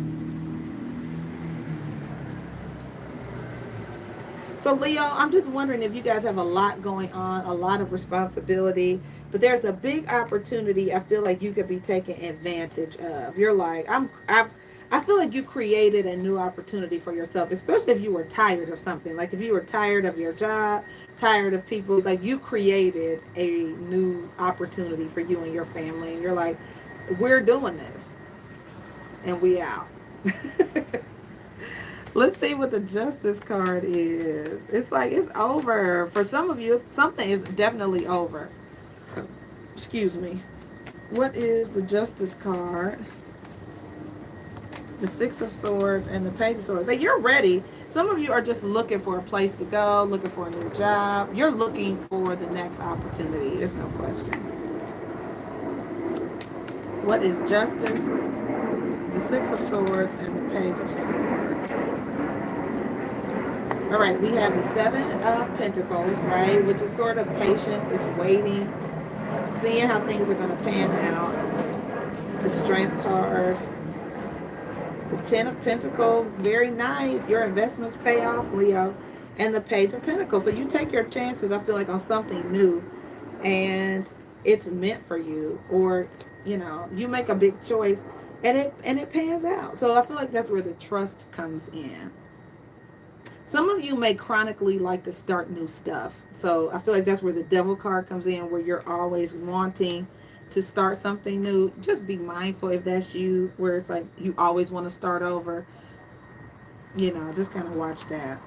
So Leo, I'm just wondering if you guys have a lot going on, a lot of responsibility, but there's a big opportunity I feel like you could be taking advantage of. You're like, I feel like you created a new opportunity for yourself, especially if you were tired of something. Like if you were tired of your job, tired of people, like you created a new opportunity for you and your family. And you're like, we're doing this and we out. Let's see what the Justice card is. It's like it's over. For some of you, something is definitely over. Excuse me. What is the Justice card? The Six of Swords and the Page of Swords. Like you're ready. Some of you are just looking for a place to go, looking for a new job. You're looking for the next opportunity. There's no question. What is Justice? The Six of Swords and the Page of Swords. All right, we have the Seven of Pentacles, right? Which is sort of patience. It's waiting, seeing how things are going to pan out. The Strength card. The Ten of Pentacles, very nice. Your investments pay off, Leo. And the Page of Pentacles. So you take your chances, I feel like, on something new. And it's meant for you. Or, you know, you make a big choice and it pans out. So I feel like that's where the trust comes in. Some of you may chronically like to start new stuff. So I feel like that's where the Devil card comes in, where you're always wanting to start something new. Just be mindful if that's you, where it's like you always want to start over. You know, just kind of watch that.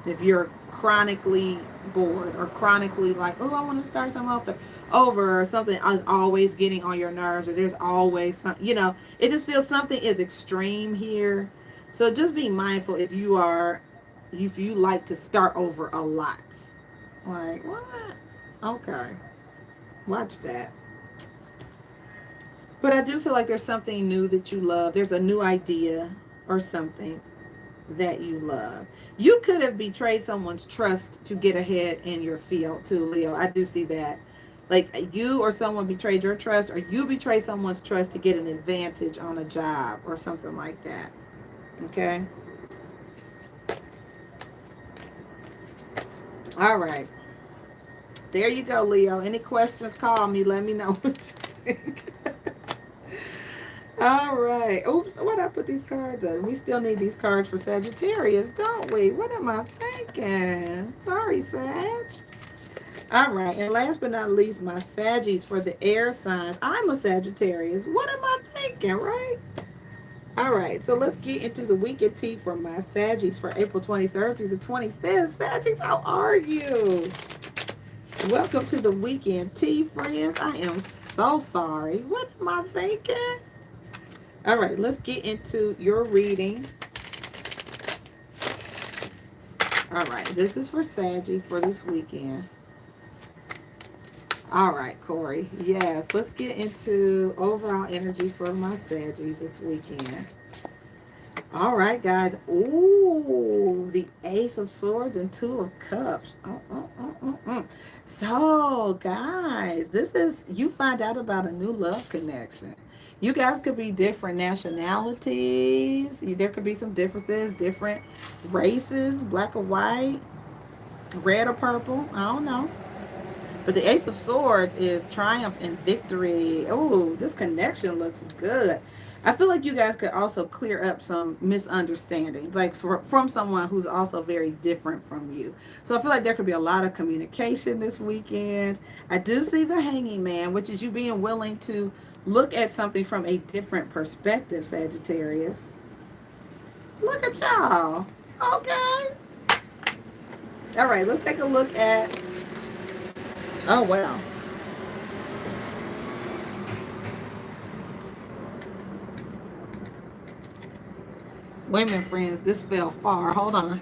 If you're chronically bored or chronically like, oh, I want to start something over or something is always getting on your nerves, or there's always something, you know, it just feels something is extreme here. So just be mindful if you like to start over a lot. Like, what? Okay. Watch that. But I do feel like there's something new that you love. There's a new idea or something that you love. You could have betrayed someone's trust to get ahead in your field too, Leo. I do see that. Like you or someone betrayed your trust, or you betray someone's trust to get an advantage on a job or something like that. Okay? All right. There you go, Leo. Any questions, call me. Let me know what you think. All right. Oops. What did I put these cards on? We still need these cards for Sagittarius, don't we? What am I thinking? Sorry, Sag. All right. And last but not least, my Saggies for the air signs. I'm a Sagittarius. What am I thinking, right? All right. So let's get into the weekend tea for my Saggies for April 23rd through the 25th. Saggies, how are you? Welcome to the weekend tea, friends. I am so sorry. What am I thinking? All right, let's get into your reading. All right, this is for Saggy for this weekend. All right, Corey. Yes, let's get into overall energy for my Saggies this weekend. All right, guys. Ooh, the Ace of Swords and Two of Cups. So, guys, this is, you find out about a new love connection. You guys could be different nationalities. There could be some differences, different races, black or white, red or purple. I don't know. But the Ace of Swords is triumph and victory. Oh, this connection looks good. I feel like you guys could also clear up some misunderstandings, like from someone who's also very different from you. So I feel like there could be a lot of communication this weekend. I do see the Hanging Man, which is you being willing to look at something from a different perspective, Sagittarius. Look at y'all. Okay. All right, let's take a look at. Oh, wow. Wait a minute, friends. This fell far. Hold on.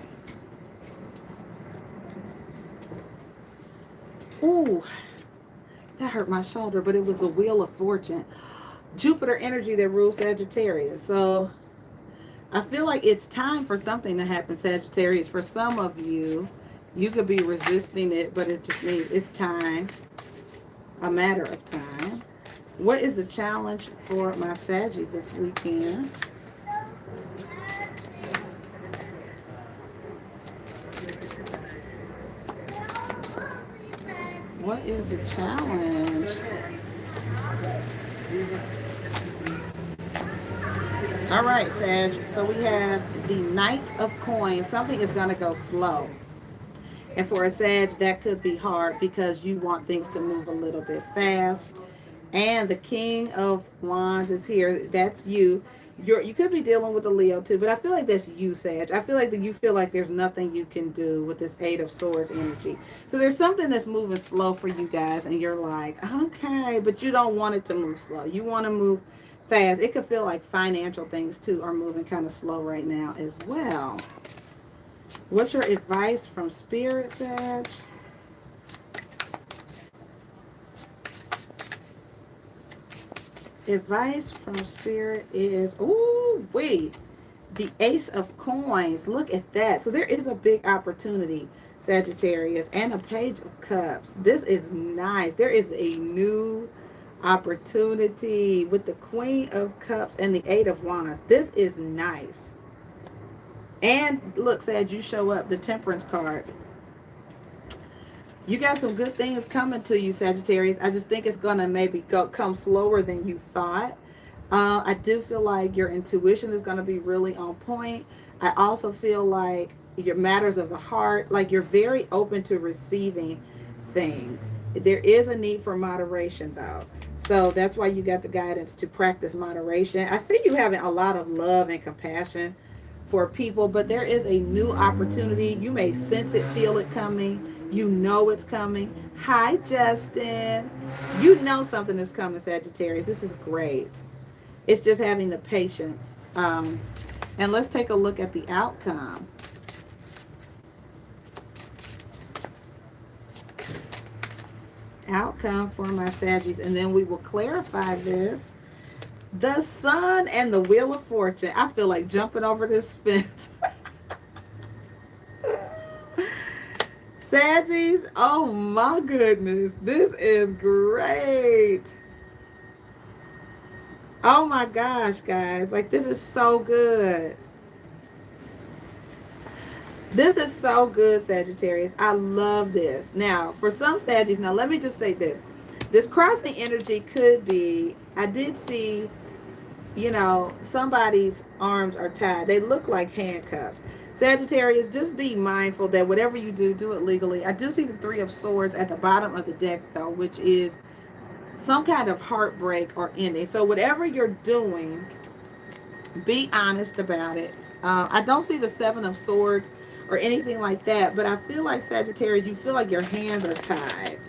Ooh, that hurt my shoulder, but it was the Wheel of Fortune. Jupiter energy that rules Sagittarius. So I feel like it's time for something to happen, Sagittarius. For some of you, you could be resisting it, but it just means it's time. A matter of time. What is the challenge for my Saggies this weekend? What is the challenge? All right, Sag. So we have the Knight of Coins. Something is going to go slow. And for a Sag, that could be hard because you want things to move a little bit fast. And the King of Wands is here. That's you. You could be dealing with a Leo too, but I feel like that's you, Sag. I feel like that you feel like there's nothing you can do with this Eight of Swords energy. So there's something that's moving slow for you guys, and you're like, okay, but you don't want it to move slow. You want to move fast. It could feel like financial things too are moving kind of slow right now as well. What's your advice from Spirit, Sag? Advice from Spirit is, ooh, wait, the Ace of Coins. Look at that. So there is a big opportunity, Sagittarius, and a Page of Cups. This is nice. There is a new opportunity with the Queen of Cups and the Eight of Wands. This is nice. And look, Sag, you show up, the Temperance card. You got some good things coming to you, Sagittarius. I just think it's going to maybe come slower than you thought. I do feel like your intuition is going to be really on point. I also feel like your matters of the heart, like you're very open to receiving things. There is a need for moderation, though. So that's why you got the guidance to practice moderation. I see you having a lot of love and compassion for people, but there is a new opportunity. You may sense it, feel it coming. You know it's coming. Hi, Justin. You know something is coming, Sagittarius. This is great. It's just having the patience. And let's take a look at the outcome. Outcome for my Saggies, and then we will clarify this. The Sun and the Wheel of Fortune. I feel like jumping over this fence. Saggies, oh my goodness. This is great. Oh my gosh, guys. Like, this is so good. This is so good, Sagittarius. I love this. Now, for some Saggies, now let me just say this. This crossing energy could be, I did see, you know, somebody's arms are tied. They look like handcuffs. Sagittarius, just be mindful that whatever you do, do it legally. I do see the Three of Swords at the bottom of the deck, though, which is some kind of heartbreak or ending. So whatever you're doing, be honest about it. I don't see the Seven of Swords or anything like that, but I feel like, Sagittarius, you feel like your hands are tied.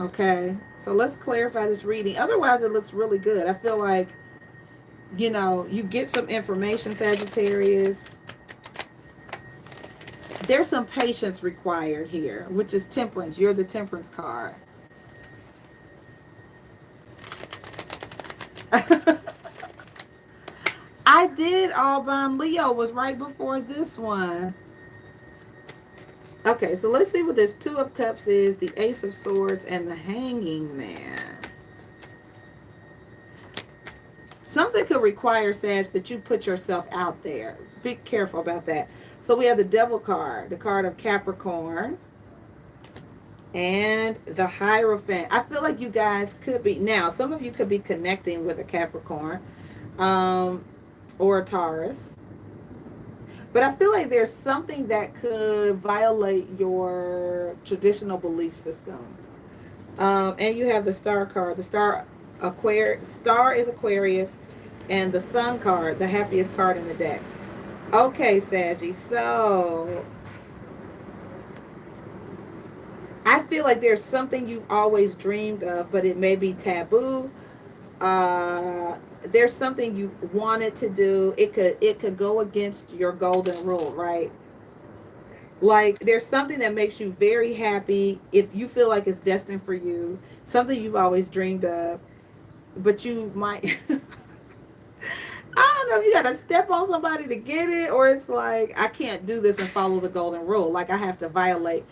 Okay, so let's clarify this reading. Otherwise, it looks really good. I feel like, you know, you get some information, Sagittarius. There's some patience required here, which is Temperance. You're the Temperance card. I did Alban. Leo was right before this one. Okay, so let's see what this Two of Cups is, the Ace of Swords, and the Hanging Man. something could require, Sag, that you put yourself out there. Be careful about that. So we have the Devil card, the card of Capricorn, and the Hierophant. I feel like you guys could be, now, some of you could be connecting with a Capricorn or a Taurus. But I feel like there's something that could violate your traditional belief system. And you have the Star card. The Star is Aquarius, and the Sun card, the happiest card in the deck. Okay, Saggy. So I feel like there's something you've always dreamed of, but it may be taboo. There's something you wanted to do. It could go against your golden rule, right? Like, there's something that makes you very happy if you feel like it's destined for you, something you've always dreamed of, but you might I don't know if you got to step on somebody to get it, or it's like, I can't do this and follow the golden rule. Like, I have to violate.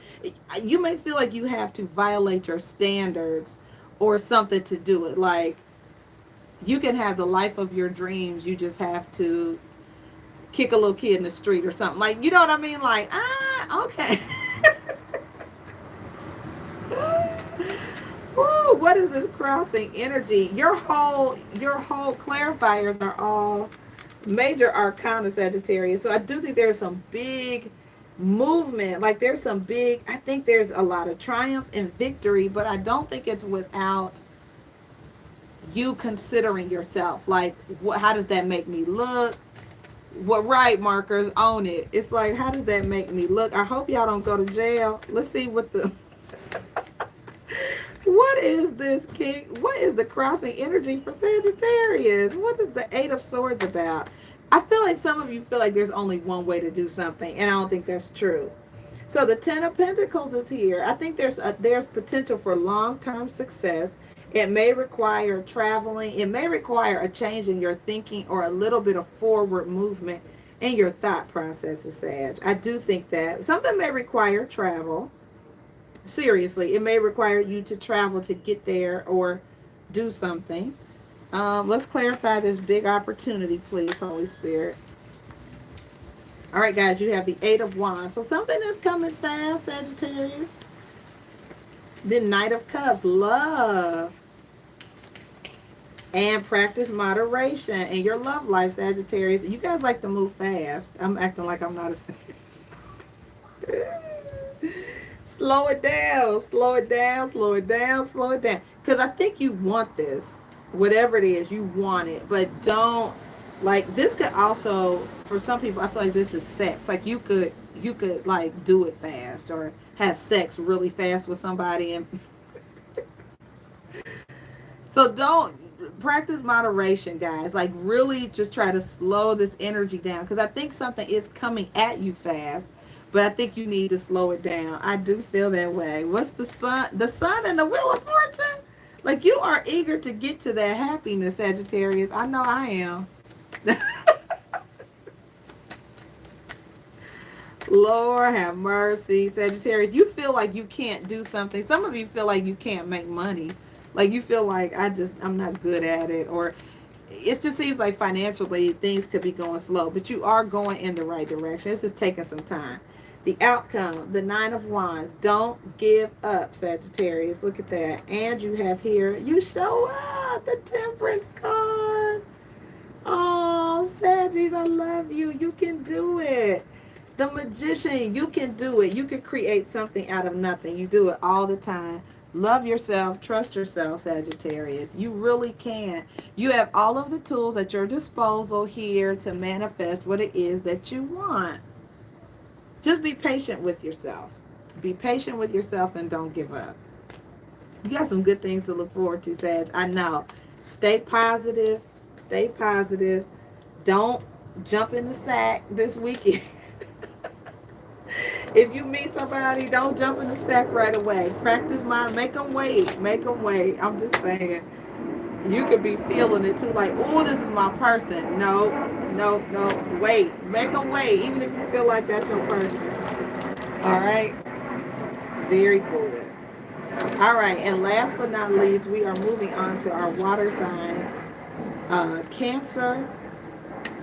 You may feel like you have to violate your standards or something to do it. Like, you can have the life of your dreams. You just have to kick a little kid in the street or something. Like, you know what I mean? Like, okay. Ooh, what is this crossing energy? Your whole clarifiers are all major arcana, Sagittarius. So I do think there's some big movement. Like, there's some big, I think there's a lot of triumph and victory, but I don't think it's without you considering yourself. Like, how does that make me look? What, right, markers, own it. It's like, how does that make me look? I hope y'all don't go to jail. Let's see what the what is this, King? What is the crossing energy for Sagittarius? What is the Eight of Swords about? I feel like some of you feel like there's only one way to do something, and I don't think that's true. So the Ten of Pentacles is here. I think there's potential for long-term success. It may require traveling. It may require a change in your thinking or a little bit of forward movement in your thought processes, Sag. I do think that. Something may require travel. Seriously, it may require you to travel to get there or do something. Let's clarify this big opportunity, please, Holy Spirit. All right, guys, you have the Eight of Wands. So something is coming fast, Sagittarius. The Knight of Cups, love. And practice moderation in your love life, Sagittarius. You guys like to move fast. I'm acting like I'm not a Sagittarius. Slow it down, slow it down, slow it down, slow it down. Because I think you want this. Whatever it is, you want it. But don't, like, this could also, for some people, I feel like this is sex. Like, you could like, do it fast or have sex really fast with somebody. And so don't, practice moderation, guys. Like, really just try to slow this energy down. Because I think something is coming at you fast. But I think you need to slow it down. I do feel that way. What's the sun? The sun and the Wheel of Fortune? Like, you are eager to get to that happiness, Sagittarius. I know I am. Lord have mercy, Sagittarius. You feel like you can't do something. Some of you feel like you can't make money. Like, you feel like, I'm not good at it. Or it just seems like financially things could be going slow. But you are going in the right direction. It's just taking some time. The outcome, the Nine of Wands. Don't give up, Sagittarius. Look at that. And you have here, you show up, the Temperance card. Oh, Saggies, I love you. You can do it. The Magician, you can do it. You can create something out of nothing. You do it all the time. Love yourself. Trust yourself, Sagittarius. You really can. You have all of the tools at your disposal here to manifest what it is that you want. Just be patient with yourself. Be patient with yourself and don't give up. You got some good things to look forward to, Sag. I know. Stay positive. Stay positive. Don't jump in the sack this weekend. If you meet somebody, don't jump in the sack right away. Practice mind. Make them wait. Make them wait. I'm just saying. You could be feeling it too. Like, oh, this is my person. No. Wait. Make them wait. Even if you feel like that's your person. All right. Very good. All right. And last but not least, we are moving on to our water signs. Cancer,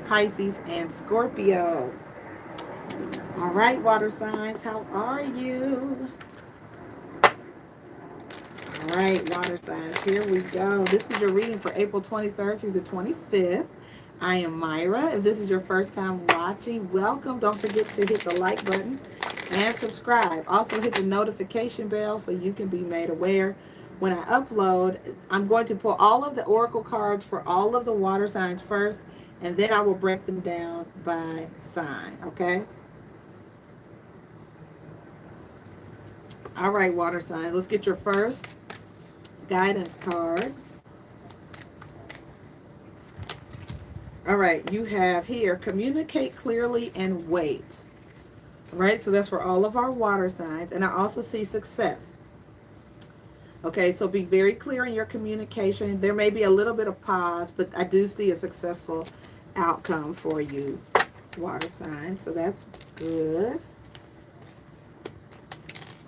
Pisces, and Scorpio. All right, water signs, how are you? All right, water signs, here we go. This is your reading for April 23rd through the 25th. I am Myra. If this is your first time watching, welcome. Don't forget to hit the like button and subscribe. Also hit the notification bell so you can be made aware when I upload. I'm going to pull all of the oracle cards for all of the water signs first, and then I will break them down by sign, okay? All right, water signs. Let's get your first guidance card. All right, you have here, communicate clearly and wait. All right, so that's for all of our water signs. And I also see success. Okay, so be very clear in your communication. There may be a little bit of pause, but I do see a successful outcome for you, water signs. So that's good.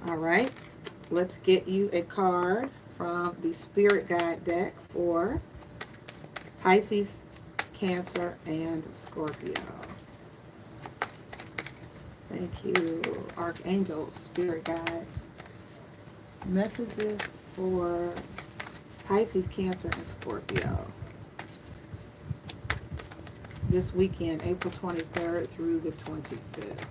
All right, let's get you a card from the Spirit Guide deck for Pisces, Cancer, and Scorpio. Thank you, Archangels, Spirit Guides. Messages for Pisces, Cancer, and Scorpio. This weekend, April 23rd through the 25th.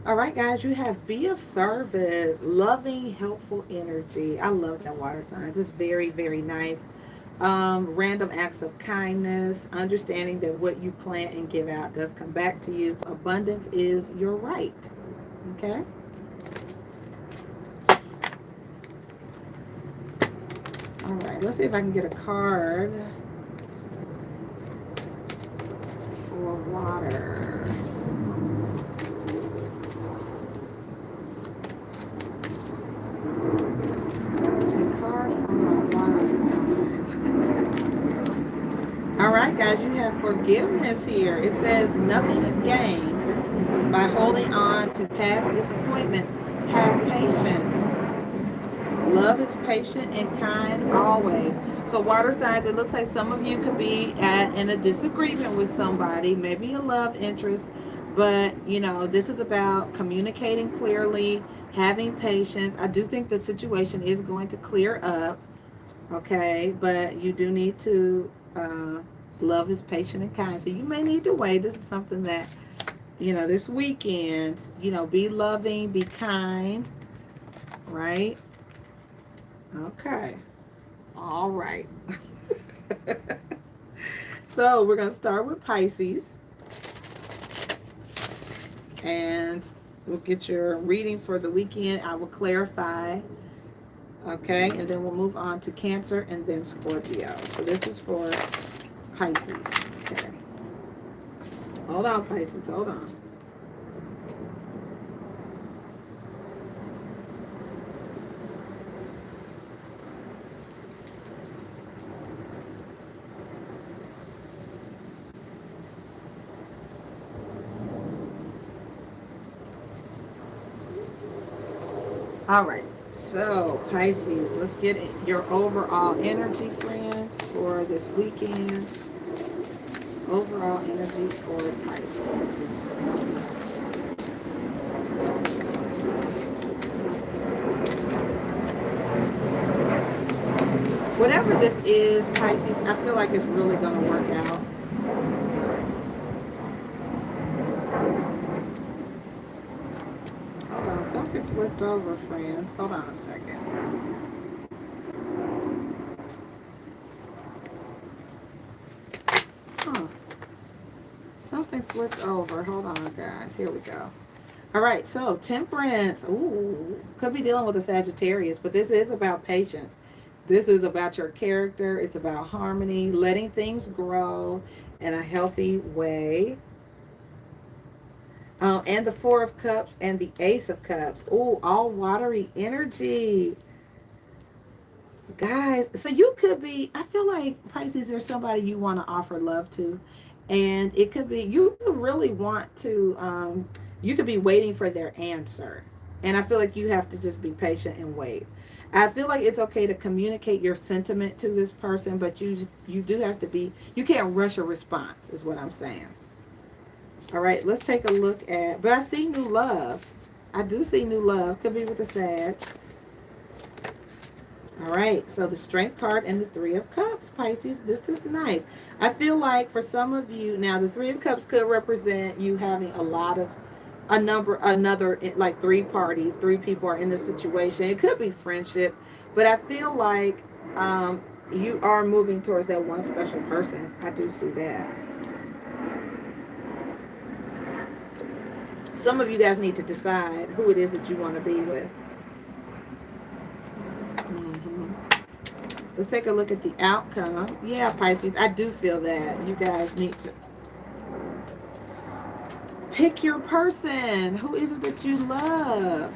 All right, guys, you have be of service, loving, helpful energy. I love that, water signs. It's very, very nice. Random acts of kindness, understanding that what you plant and give out does come back to you. Abundance is your right. Okay? All right, let's see if I can get a card for water. All right, guys, you have forgiveness here. It says nothing is gained by holding on to past disappointments. Have patience. Love is patient and kind always. So water signs, it looks like some of you could be in a disagreement with somebody, maybe a love interest, but you know, this is about communicating clearly, having patience. I do think the situation is going to clear up, okay, but you do need to love is patient and kind. So you may need to wait. This is something that, you know, this weekend, you know, be loving, be kind, right? Okay. All right. So we're going to start with Pisces. And we'll get your reading for the weekend. I will clarify. Okay. And then we'll move on to Cancer and then Scorpio. So this is for Pisces. Okay. Hold on, Pisces. Hold on. All right. So, Pisces, let's get your overall energy, friends, for this weekend. Overall energy for Pisces. Whatever this is, Pisces, I feel like it's really going to work out. Hold on, something flipped over, friends. Hold on a second. Something flipped over. Hold on, guys. Here we go. All right, so Temperance. Ooh, could be dealing with a Sagittarius, but this is about patience. This is about your character. It's about harmony, letting things grow in a healthy way. And the Four of Cups and the Ace of Cups. Ooh, all watery energy. Guys, so you could be, I feel like, Pisces, there's somebody you want to offer love to. And it could be, you could really want to, you could be waiting for their answer. And I feel like you have to just be patient and wait. I feel like it's okay to communicate your sentiment to this person, but you do have to be, you can't rush a response, is what I'm saying. All right, let's take a look at, but I see new love. I do see new love. Could be with the Sag. All right, so the Strength card and the Three of Cups, Pisces. This is nice. I feel like for some of you, now the Three of Cups could represent you having a lot of, another, like three parties, three people are in this situation. It could be friendship, but I feel like you are moving towards that one special person. I do see that. Some of you guys need to decide who it is that you want to be with. Let's take a look at the outcome. Yeah, Pisces, I do feel that. You guys need to pick your person. Who is it that you love?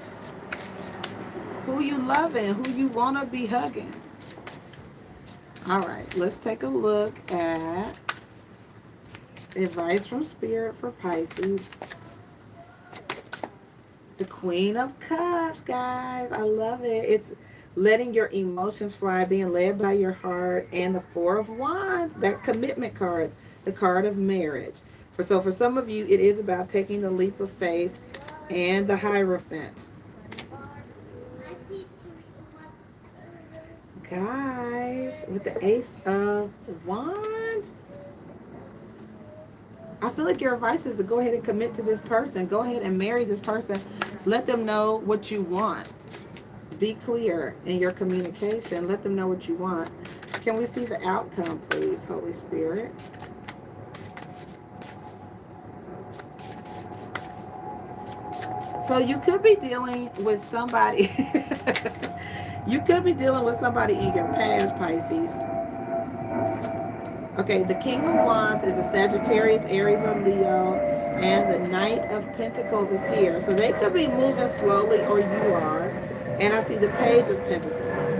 Who you loving? Who you want to be hugging? All right, let's take a look at advice from Spirit for Pisces. The Queen of Cups, guys. I love it. It's letting your emotions fly, being led by your heart, and the Four of Wands, that commitment card, the card of marriage. So for some of you, it is about taking the leap of faith, and the Hierophant. Guys, with the Ace of Wands, I feel like your advice is to go ahead and commit to this person. Go ahead and marry this person. Let them know what you want. Be clear in your communication. Let them know what you want. Can we see the outcome, please, Holy Spirit? So you could be dealing with somebody. You could be dealing with somebody in your past, Pisces. Okay, the King of Wands is a Sagittarius, Aries, or Leo, and the Knight of Pentacles is here. So they could be moving slowly, or you are. And I see the Page of Pentacles.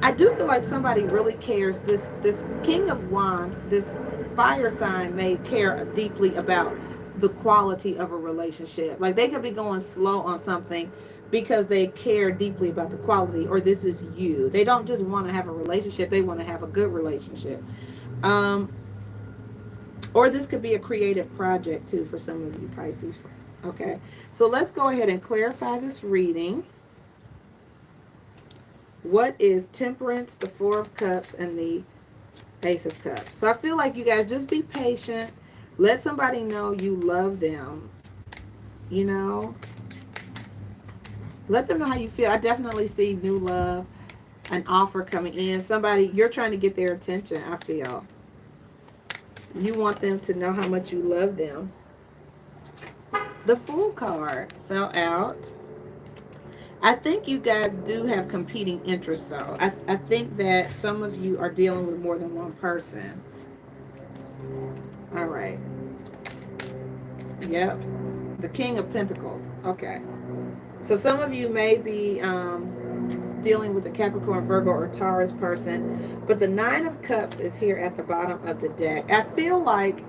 I do feel like somebody really cares. This King of Wands, this fire sign may care deeply about the quality of a relationship. Like they could be going slow on something because they care deeply about the quality, or this is you. They don't just want to have a relationship, they want to have a good relationship. Or this could be a creative project too for some of you Pisces. Okay, so let's go ahead and clarify this reading. What is Temperance, the Four of Cups, and the Ace of Cups? So I feel like you guys just be patient. Let somebody know you love them. You know, let them know how you feel. I definitely see new love, an offer coming in. Somebody, you're trying to get their attention, I feel. You want them to know how much you love them. The Fool card fell out. I think you guys do have competing interests, though. I think that some of you are dealing with more than one person. All right. Yep. The King of Pentacles. Okay. So some of you may be dealing with a Capricorn, Virgo, or Taurus person. But the Nine of Cups is here at the bottom of the deck. I feel like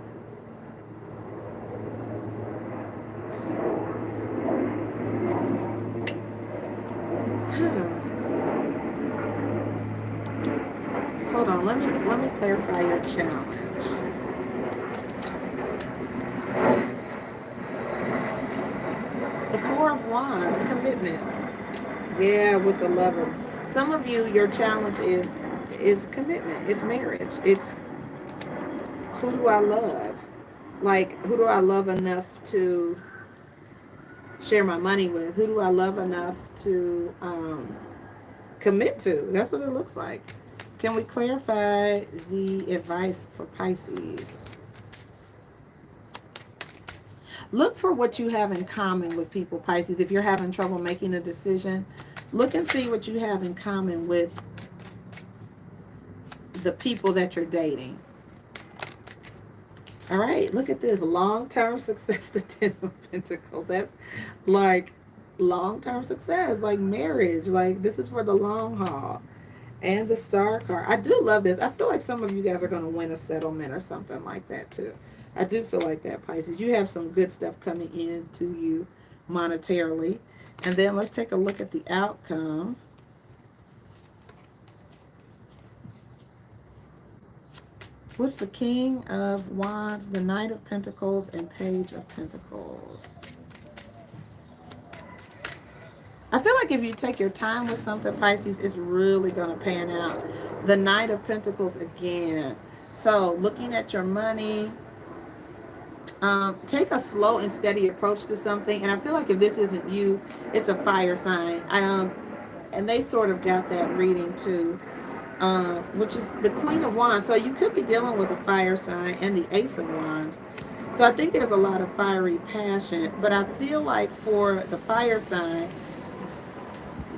hold on, let me clarify your challenge. The Four of Wands, commitment. Yeah, with the Lovers. Some of you, your challenge is commitment. It's marriage. It's who do I love? Like, who do I love enough to share my money with? Who do I love enough to commit to? That's what it looks like. Can we clarify the advice for Pisces? Look for what you have in common with people, Pisces. If you're having trouble making a decision, look and see what you have in common with the people that you're dating. All right, look at this. Long-term success, the Ten of Pentacles. That's like long-term success, like marriage. Like this is for the long haul. And the Star card. I do love this. I feel like some of you guys are going to win a settlement or something like that too. I do feel like that, Pisces. You have some good stuff coming in to you monetarily. And then let's take a look at the outcome. What's the King of Wands, the Knight of Pentacles, and Page of Pentacles? I feel like if you take your time with something, Pisces, it's really going to pan out. The Knight of Pentacles again. So looking at your money, take a slow and steady approach to something. And I feel like if this isn't you, it's a fire sign. And they sort of got that reading too, which is the Queen of Wands. So you could be dealing with a fire sign and the Ace of Wands. So I think there's a lot of fiery passion. But I feel like for the fire sign,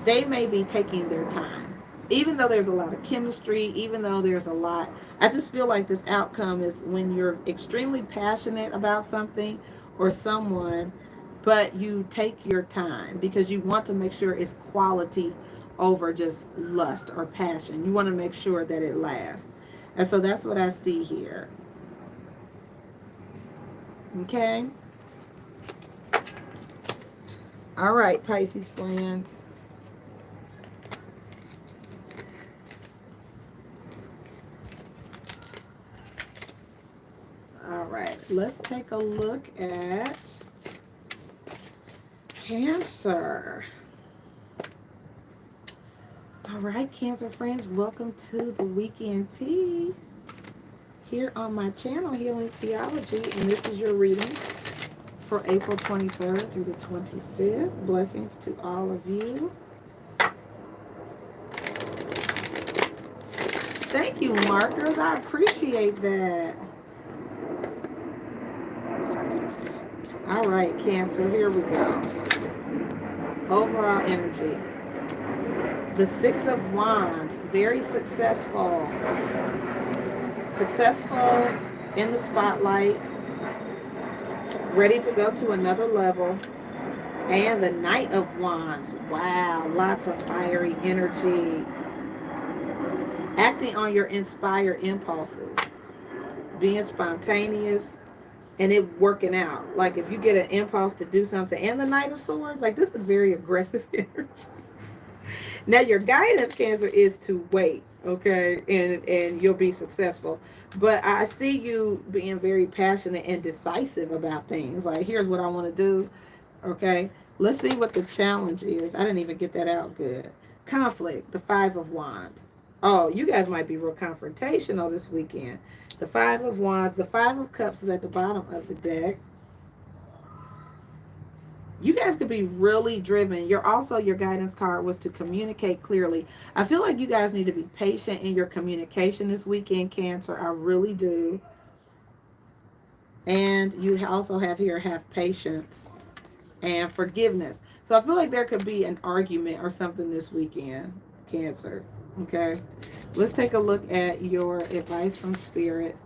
they may be taking their time. Even though there's a lot of chemistry, even though there's a lot, I just feel like this outcome is when you're extremely passionate about something or someone, but you take your time because you want to make sure it's quality over just lust or passion. You want to make sure that it lasts. And so that's what I see here. Okay? All right, Pisces friends. All right, let's take a look at Cancer. All right, Cancer friends, welcome to the weekend tea here on my channel, Healing Theology, and this is your reading for April 23rd through the 25th. Blessings to all of you. Thank you, markers. I appreciate that. All right, Cancer, here we go. Overall energy. The Six of Wands, very successful. Successful in the spotlight. Ready to go to another level. And the Knight of Wands. Wow, lots of fiery energy. Acting on your inspired impulses. Being spontaneous. And it working out. Like if you get an impulse to do something. And the Knight of Swords. Like this is very aggressive energy. Now your guidance, Cancer, is to wait. Okay. And you'll be successful. But I see you being very passionate and decisive about things. Like here's what I want to do. Okay. Let's see what the challenge is. I didn't even get that out good. Conflict. The Five of Wands. Oh, you guys might be real confrontational this weekend. The Five of Wands. The Five of Cups is at the bottom of the deck. You guys could be really driven. Your guidance card was to communicate clearly. I feel like you guys need to be patient in your communication this weekend, Cancer. I really do. And you also have patience and forgiveness. So I feel like there could be an argument or something this weekend, Cancer. Okay. Let's take a look at your advice from Spirit.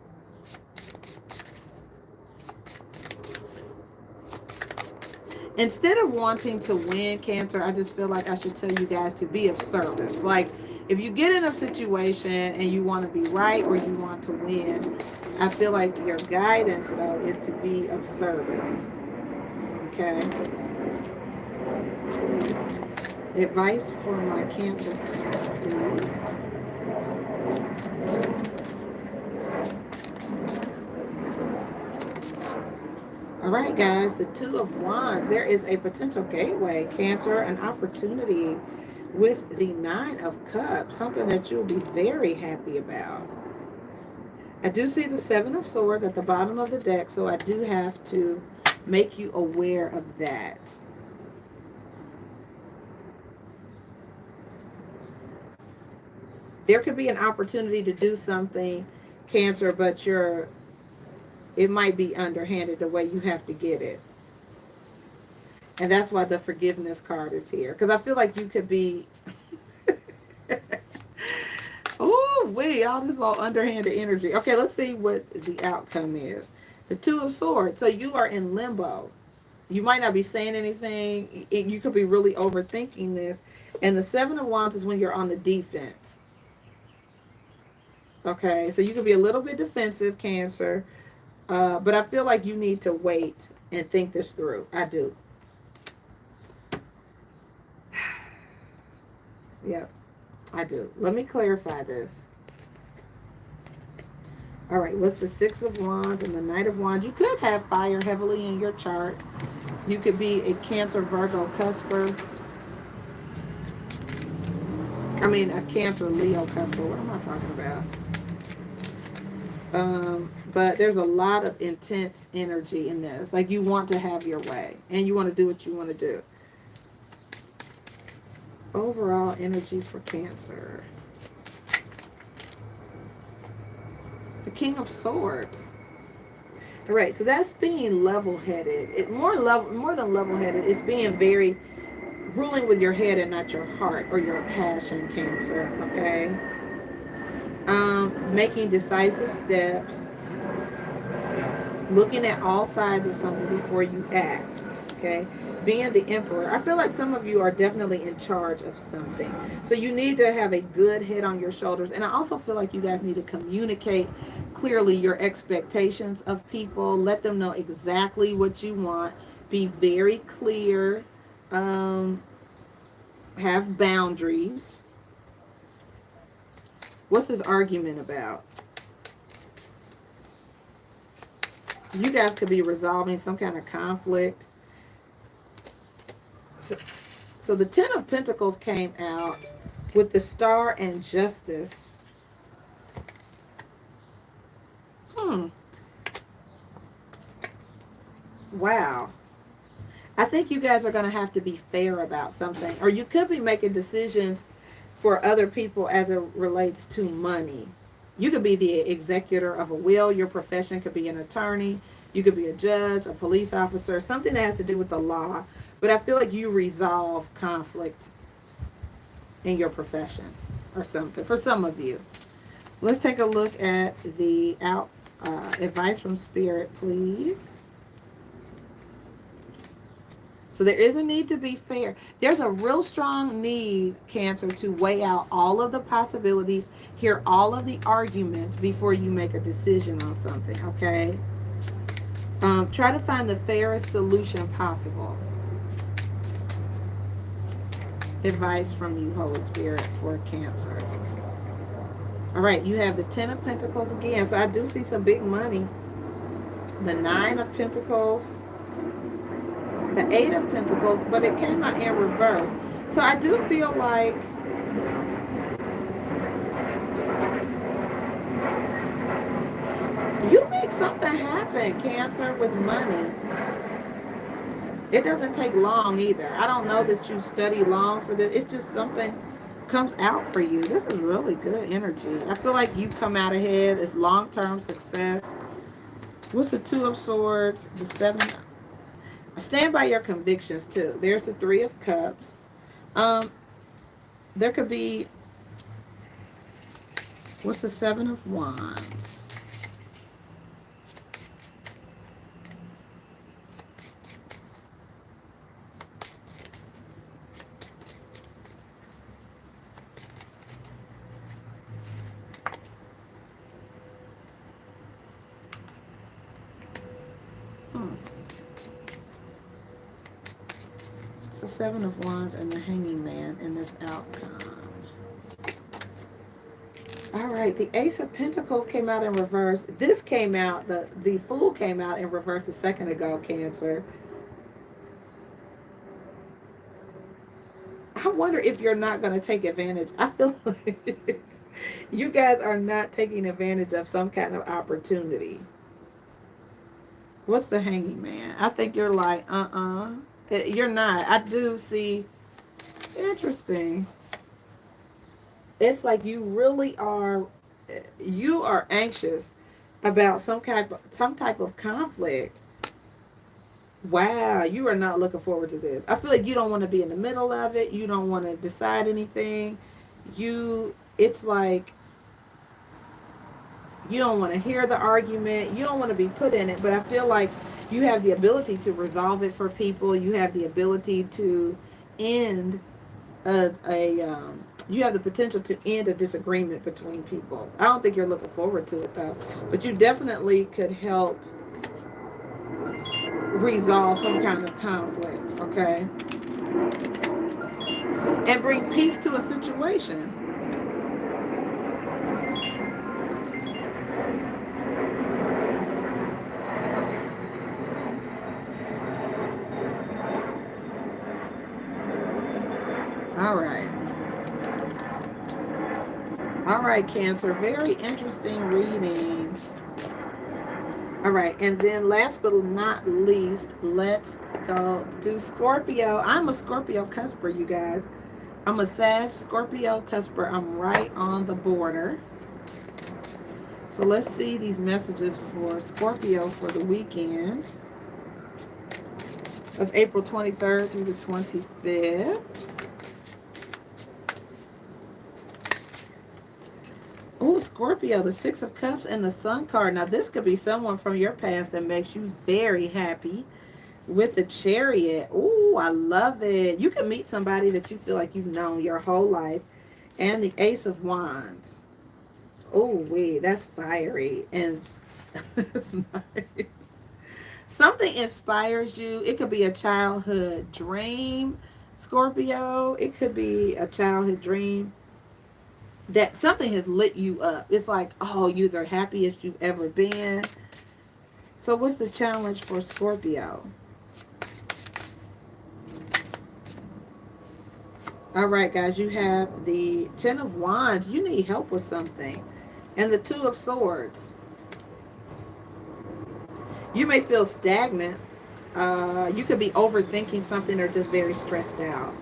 Instead of wanting to win, Cancer, I just feel like I should tell you guys to be of service. Like, if you get in a situation and you want to be right or you want to win, I feel like your guidance, though, is to be of service. Okay? Advice for my Cancer friends, please. All right, guys, the Two of Wands. There is a potential gateway, Cancer, an opportunity with the Nine of Cups, something that you'll be very happy about. I do see the Seven of Swords at the bottom of the deck, so I do have to make you aware of that. There could be an opportunity to do something, Cancer, but it might be underhanded the way you have to get it. And that's why the forgiveness card is here. Because I feel like you could be... oh, all this all underhanded energy. Okay, let's see what the outcome is. The Two of Swords. So you are in limbo. You might not be saying anything. You could be really overthinking this. And the Seven of Wands is when you're on the defense. Okay, so you can be a little bit defensive, Cancer, but I feel like you need to wait and think this through. I do. Yep, I do. Let me clarify this. All right, what's the Six of Wands and the Knight of Wands? You could have fire heavily in your chart. You could be a Cancer, Virgo, cusper. I mean, a Cancer, Leo, cusper. What am I talking about? But there's a lot of intense energy in this. Like, you want to have your way, and you want to do what you want to do. Overall energy for Cancer. The King of Swords. All right, so that's being level-headed. More than level-headed, it's being very ruling with your head and not your heart or your passion, Cancer. Okay. Making decisive steps, looking at all sides of something before you act. Okay. Being the Emperor. I feel like some of you are definitely in charge of something. So you need to have a good head on your shoulders. And I also feel like you guys need to communicate clearly your expectations of people. Let them know exactly what you want. Be very clear. Have boundaries. What's this argument about? You guys could be resolving some kind of conflict. So the Ten of Pentacles came out with the Star and Justice. Wow. I think you guys are going to have to be fair about something. Or you could be making decisions for other people as it relates to money. You could be the executor of a will. Your profession could be an attorney. You could be a judge, a police officer, something that has to do with the law. But I feel like you resolve conflict in your profession or something for some of you. Let's take a look at the advice from Spirit, please. So there is a need to be fair. There's a real strong need, Cancer, to weigh out all of the possibilities, hear all of the arguments before you make a decision on something, okay? Try to find the fairest solution possible. Advice from you, Holy Spirit, for Cancer. All right, you have the Ten of Pentacles again. So I do see some big money. The Nine of Pentacles. The Eight of Pentacles, but it came out in reverse. So I do feel like you make something happen, Cancer, with money. It doesn't take long either. I don't know that you study long for this. It's just something comes out for you. This is really good energy. I feel like you come out ahead. It's long-term success. What's the Two of Swords? The Seven. Stand by your convictions too. There's the Three of Cups. There could be, what's the Seven of Wands? The Seven of Wands and the Hanging Man in this outcome. All right, the Ace of Pentacles came out in reverse. This came out, the Fool came out in reverse a second ago, Cancer. I wonder if you're not going to take advantage. I feel like you guys are not taking advantage of some kind of opportunity. What's the Hanging Man? I think you're like, You're not. I do see. Interesting. It's like you really are. You are anxious about some type of conflict. Wow, you are not looking forward to this. I feel like you don't want to be in the middle of it. You don't want to decide anything. It's like you don't want to hear the argument. You don't want to be put in it. But I feel like you have the ability to resolve it for people. You have the ability to end you have the potential to end a disagreement between people. I don't think you're looking forward to it though, but you definitely could help resolve some kind of conflict, okay? And bring peace to a situation. All right. All right, Cancer. Very interesting reading. All right. And then last but not least, let's go do Scorpio. I'm a Scorpio cusper, you guys. I'm a Sag Scorpio cusper. I'm right on the border. So let's see these messages for Scorpio for the weekend of April 23rd through the 25th. Oh, Scorpio, the Six of Cups and the Sun card. Now, this could be someone from your past that makes you very happy with the Chariot. Oh, I love it. You can meet somebody that you feel like you've known your whole life. And the Ace of Wands. Oh, wait, that's fiery. And it's nice. Something inspires you. It could be a childhood dream, Scorpio. It could be a childhood dream that something has lit you up. It's like, oh, you're the happiest you've ever been. So what's the challenge for Scorpio? All right, guys, you have the Ten of Wands. You need help with something. And the Two of Swords. You may feel stagnant. You could be overthinking something or just very stressed out.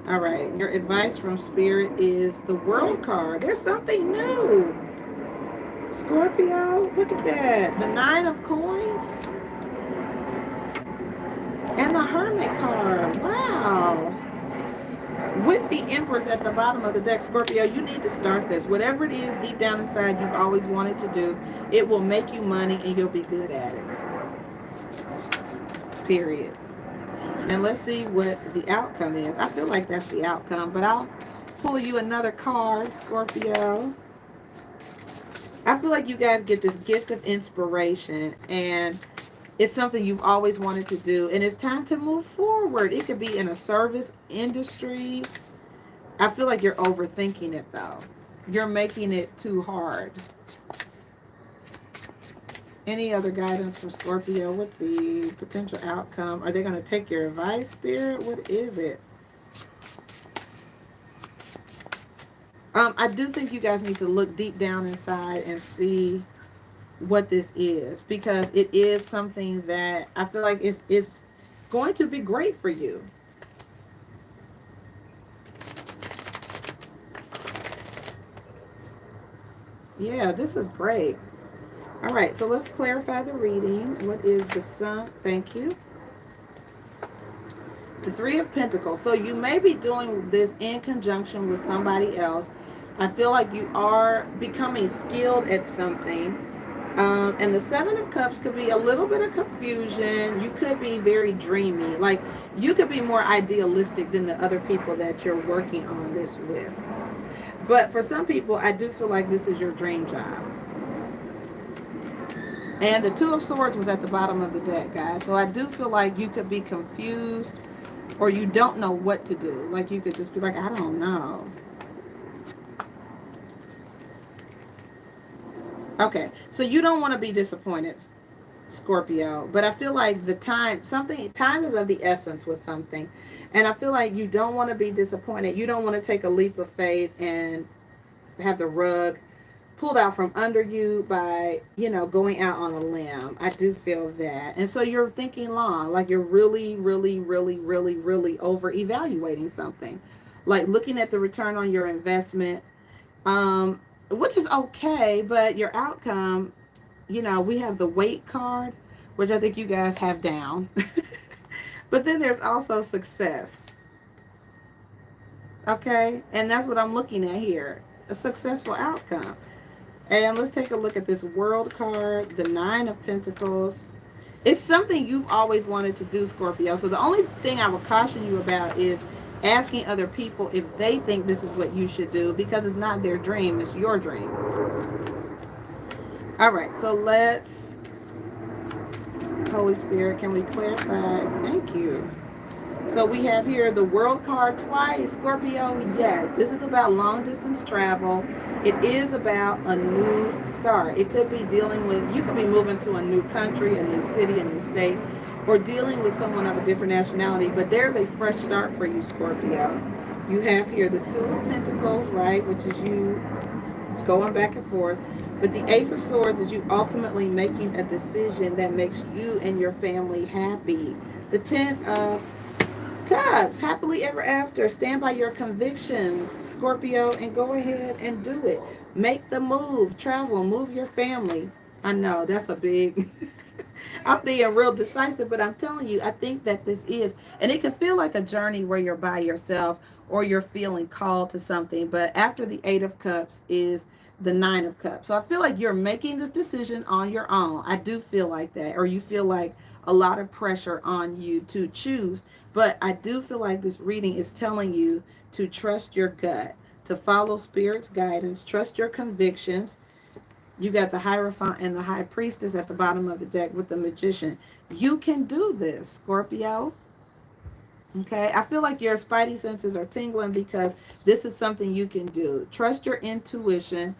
All right, your advice from Spirit is the World card. There's something new. Scorpio, look at that. The Nine of Coins. And the Hermit card. Wow. With the Empress at the bottom of the deck, Scorpio, you need to start this. Whatever it is deep down inside you've always wanted to do, it will make you money and you'll be good at it. Period. And let's see what the outcome is. I feel like that's the outcome, but I'll pull you another card, Scorpio. I feel like you guys get this gift of inspiration, and it's something you've always wanted to do, and it's time to move forward. It could be in a service industry. I feel like you're overthinking it, though. You're making it too hard. Any other guidance for Scorpio? What's the potential outcome? Are they going to take your advice, Spirit? What is it? I do think you guys need to look deep down inside and see what this is, because it is something that I feel like is going to be great for you. Yeah, this is great. All right, so let's clarify the reading. What is the Sun? Thank you. The Three of Pentacles. So you may be doing this in conjunction with somebody else. I feel like you are becoming skilled at something. And the Seven of Cups could be a little bit of confusion. You could be very dreamy. Like, you could be more idealistic than the other people that you're working on this with. But for some people, I do feel like this is your dream job. And the Two of Swords was at the bottom of the deck, guys. So I do feel like you could be confused or you don't know what to do. Like, you could just be like, I don't know. Okay, so you don't want to be disappointed, Scorpio. But I feel like time is of the essence with something. And I feel like you don't want to be disappointed. You don't want to take a leap of faith and have the rug pulled out from under you by, going out on a limb. I do feel that. And so you're thinking long, like you're really, really, really, really, really over evaluating something. Like looking at the return on your investment, which is okay, but your outcome, we have the Weight card, which I think you guys have down. But then there's also success. Okay? And that's what I'm looking at here. A successful outcome. And let's take a look at this World card, the Nine of Pentacles. It's something you've always wanted to do, Scorpio. So the only thing I would caution you about is asking other people if they think this is what you should do, because it's not their dream, it's your dream. All right, so let's, Holy Spirit, can we clarify? Thank you. So we have here the World card twice, Scorpio. Yes, this is about long distance travel. It is about a new start. It could be dealing with, you could be moving to a new country, a new city, a new state, or dealing with someone of a different nationality. But there's a fresh start for you, Scorpio. You have here the Two of Pentacles, right, which is you going back and forth. But the Ace of Swords is you ultimately making a decision that makes you and your family happy. The Ten of Cups, happily ever after. Stand by your convictions, Scorpio, and go ahead and do it. Make the move, travel, move your family. I know that's a big, I'm being real decisive, but I'm telling you, I think that this is, and it can feel like a journey where you're by yourself or you're feeling called to something. But after the Eight of Cups is the Nine of Cups. So I feel like you're making this decision on your own. I do feel like that. Or you feel like a lot of pressure on you to choose. But I do feel like this reading is telling you to trust your gut, to follow Spirit's guidance, trust your convictions. You got the Hierophant and the High Priestess at the bottom of the deck with the Magician. You can do this, Scorpio. Okay, I feel like your spidey senses are tingling because this is something you can do. Trust your intuition.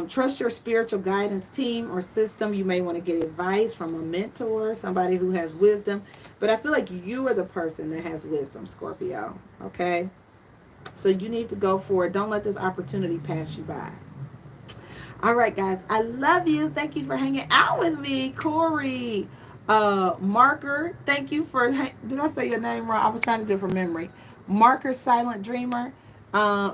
Trust your spiritual guidance team or system. You may want to get advice from a mentor, somebody who has wisdom. But I feel like you are the person that has wisdom, Scorpio. Okay, so you need to go for it. Don't let this opportunity pass you by. All right, guys. I love you. Thank you for hanging out with me, Corey. Marker, thank you for, did I say your name wrong? I was trying to do it from memory. Marker, Silent Dreamer.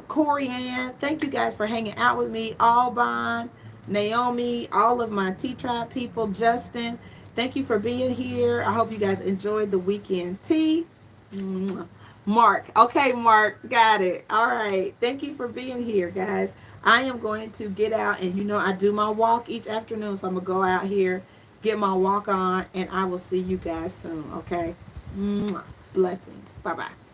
Corey Ann, thank you guys for hanging out with me. Alban, Naomi, all of my T-Tribe people, Justin, thank you for being here. I hope you guys enjoyed the weekend tea. Mark, okay, Mark, got it. All right, thank you for being here, guys. I am going to get out, and I do my walk each afternoon, so I'm gonna go out here, get my walk on, and I will see you guys soon. Okay, blessings. Bye bye.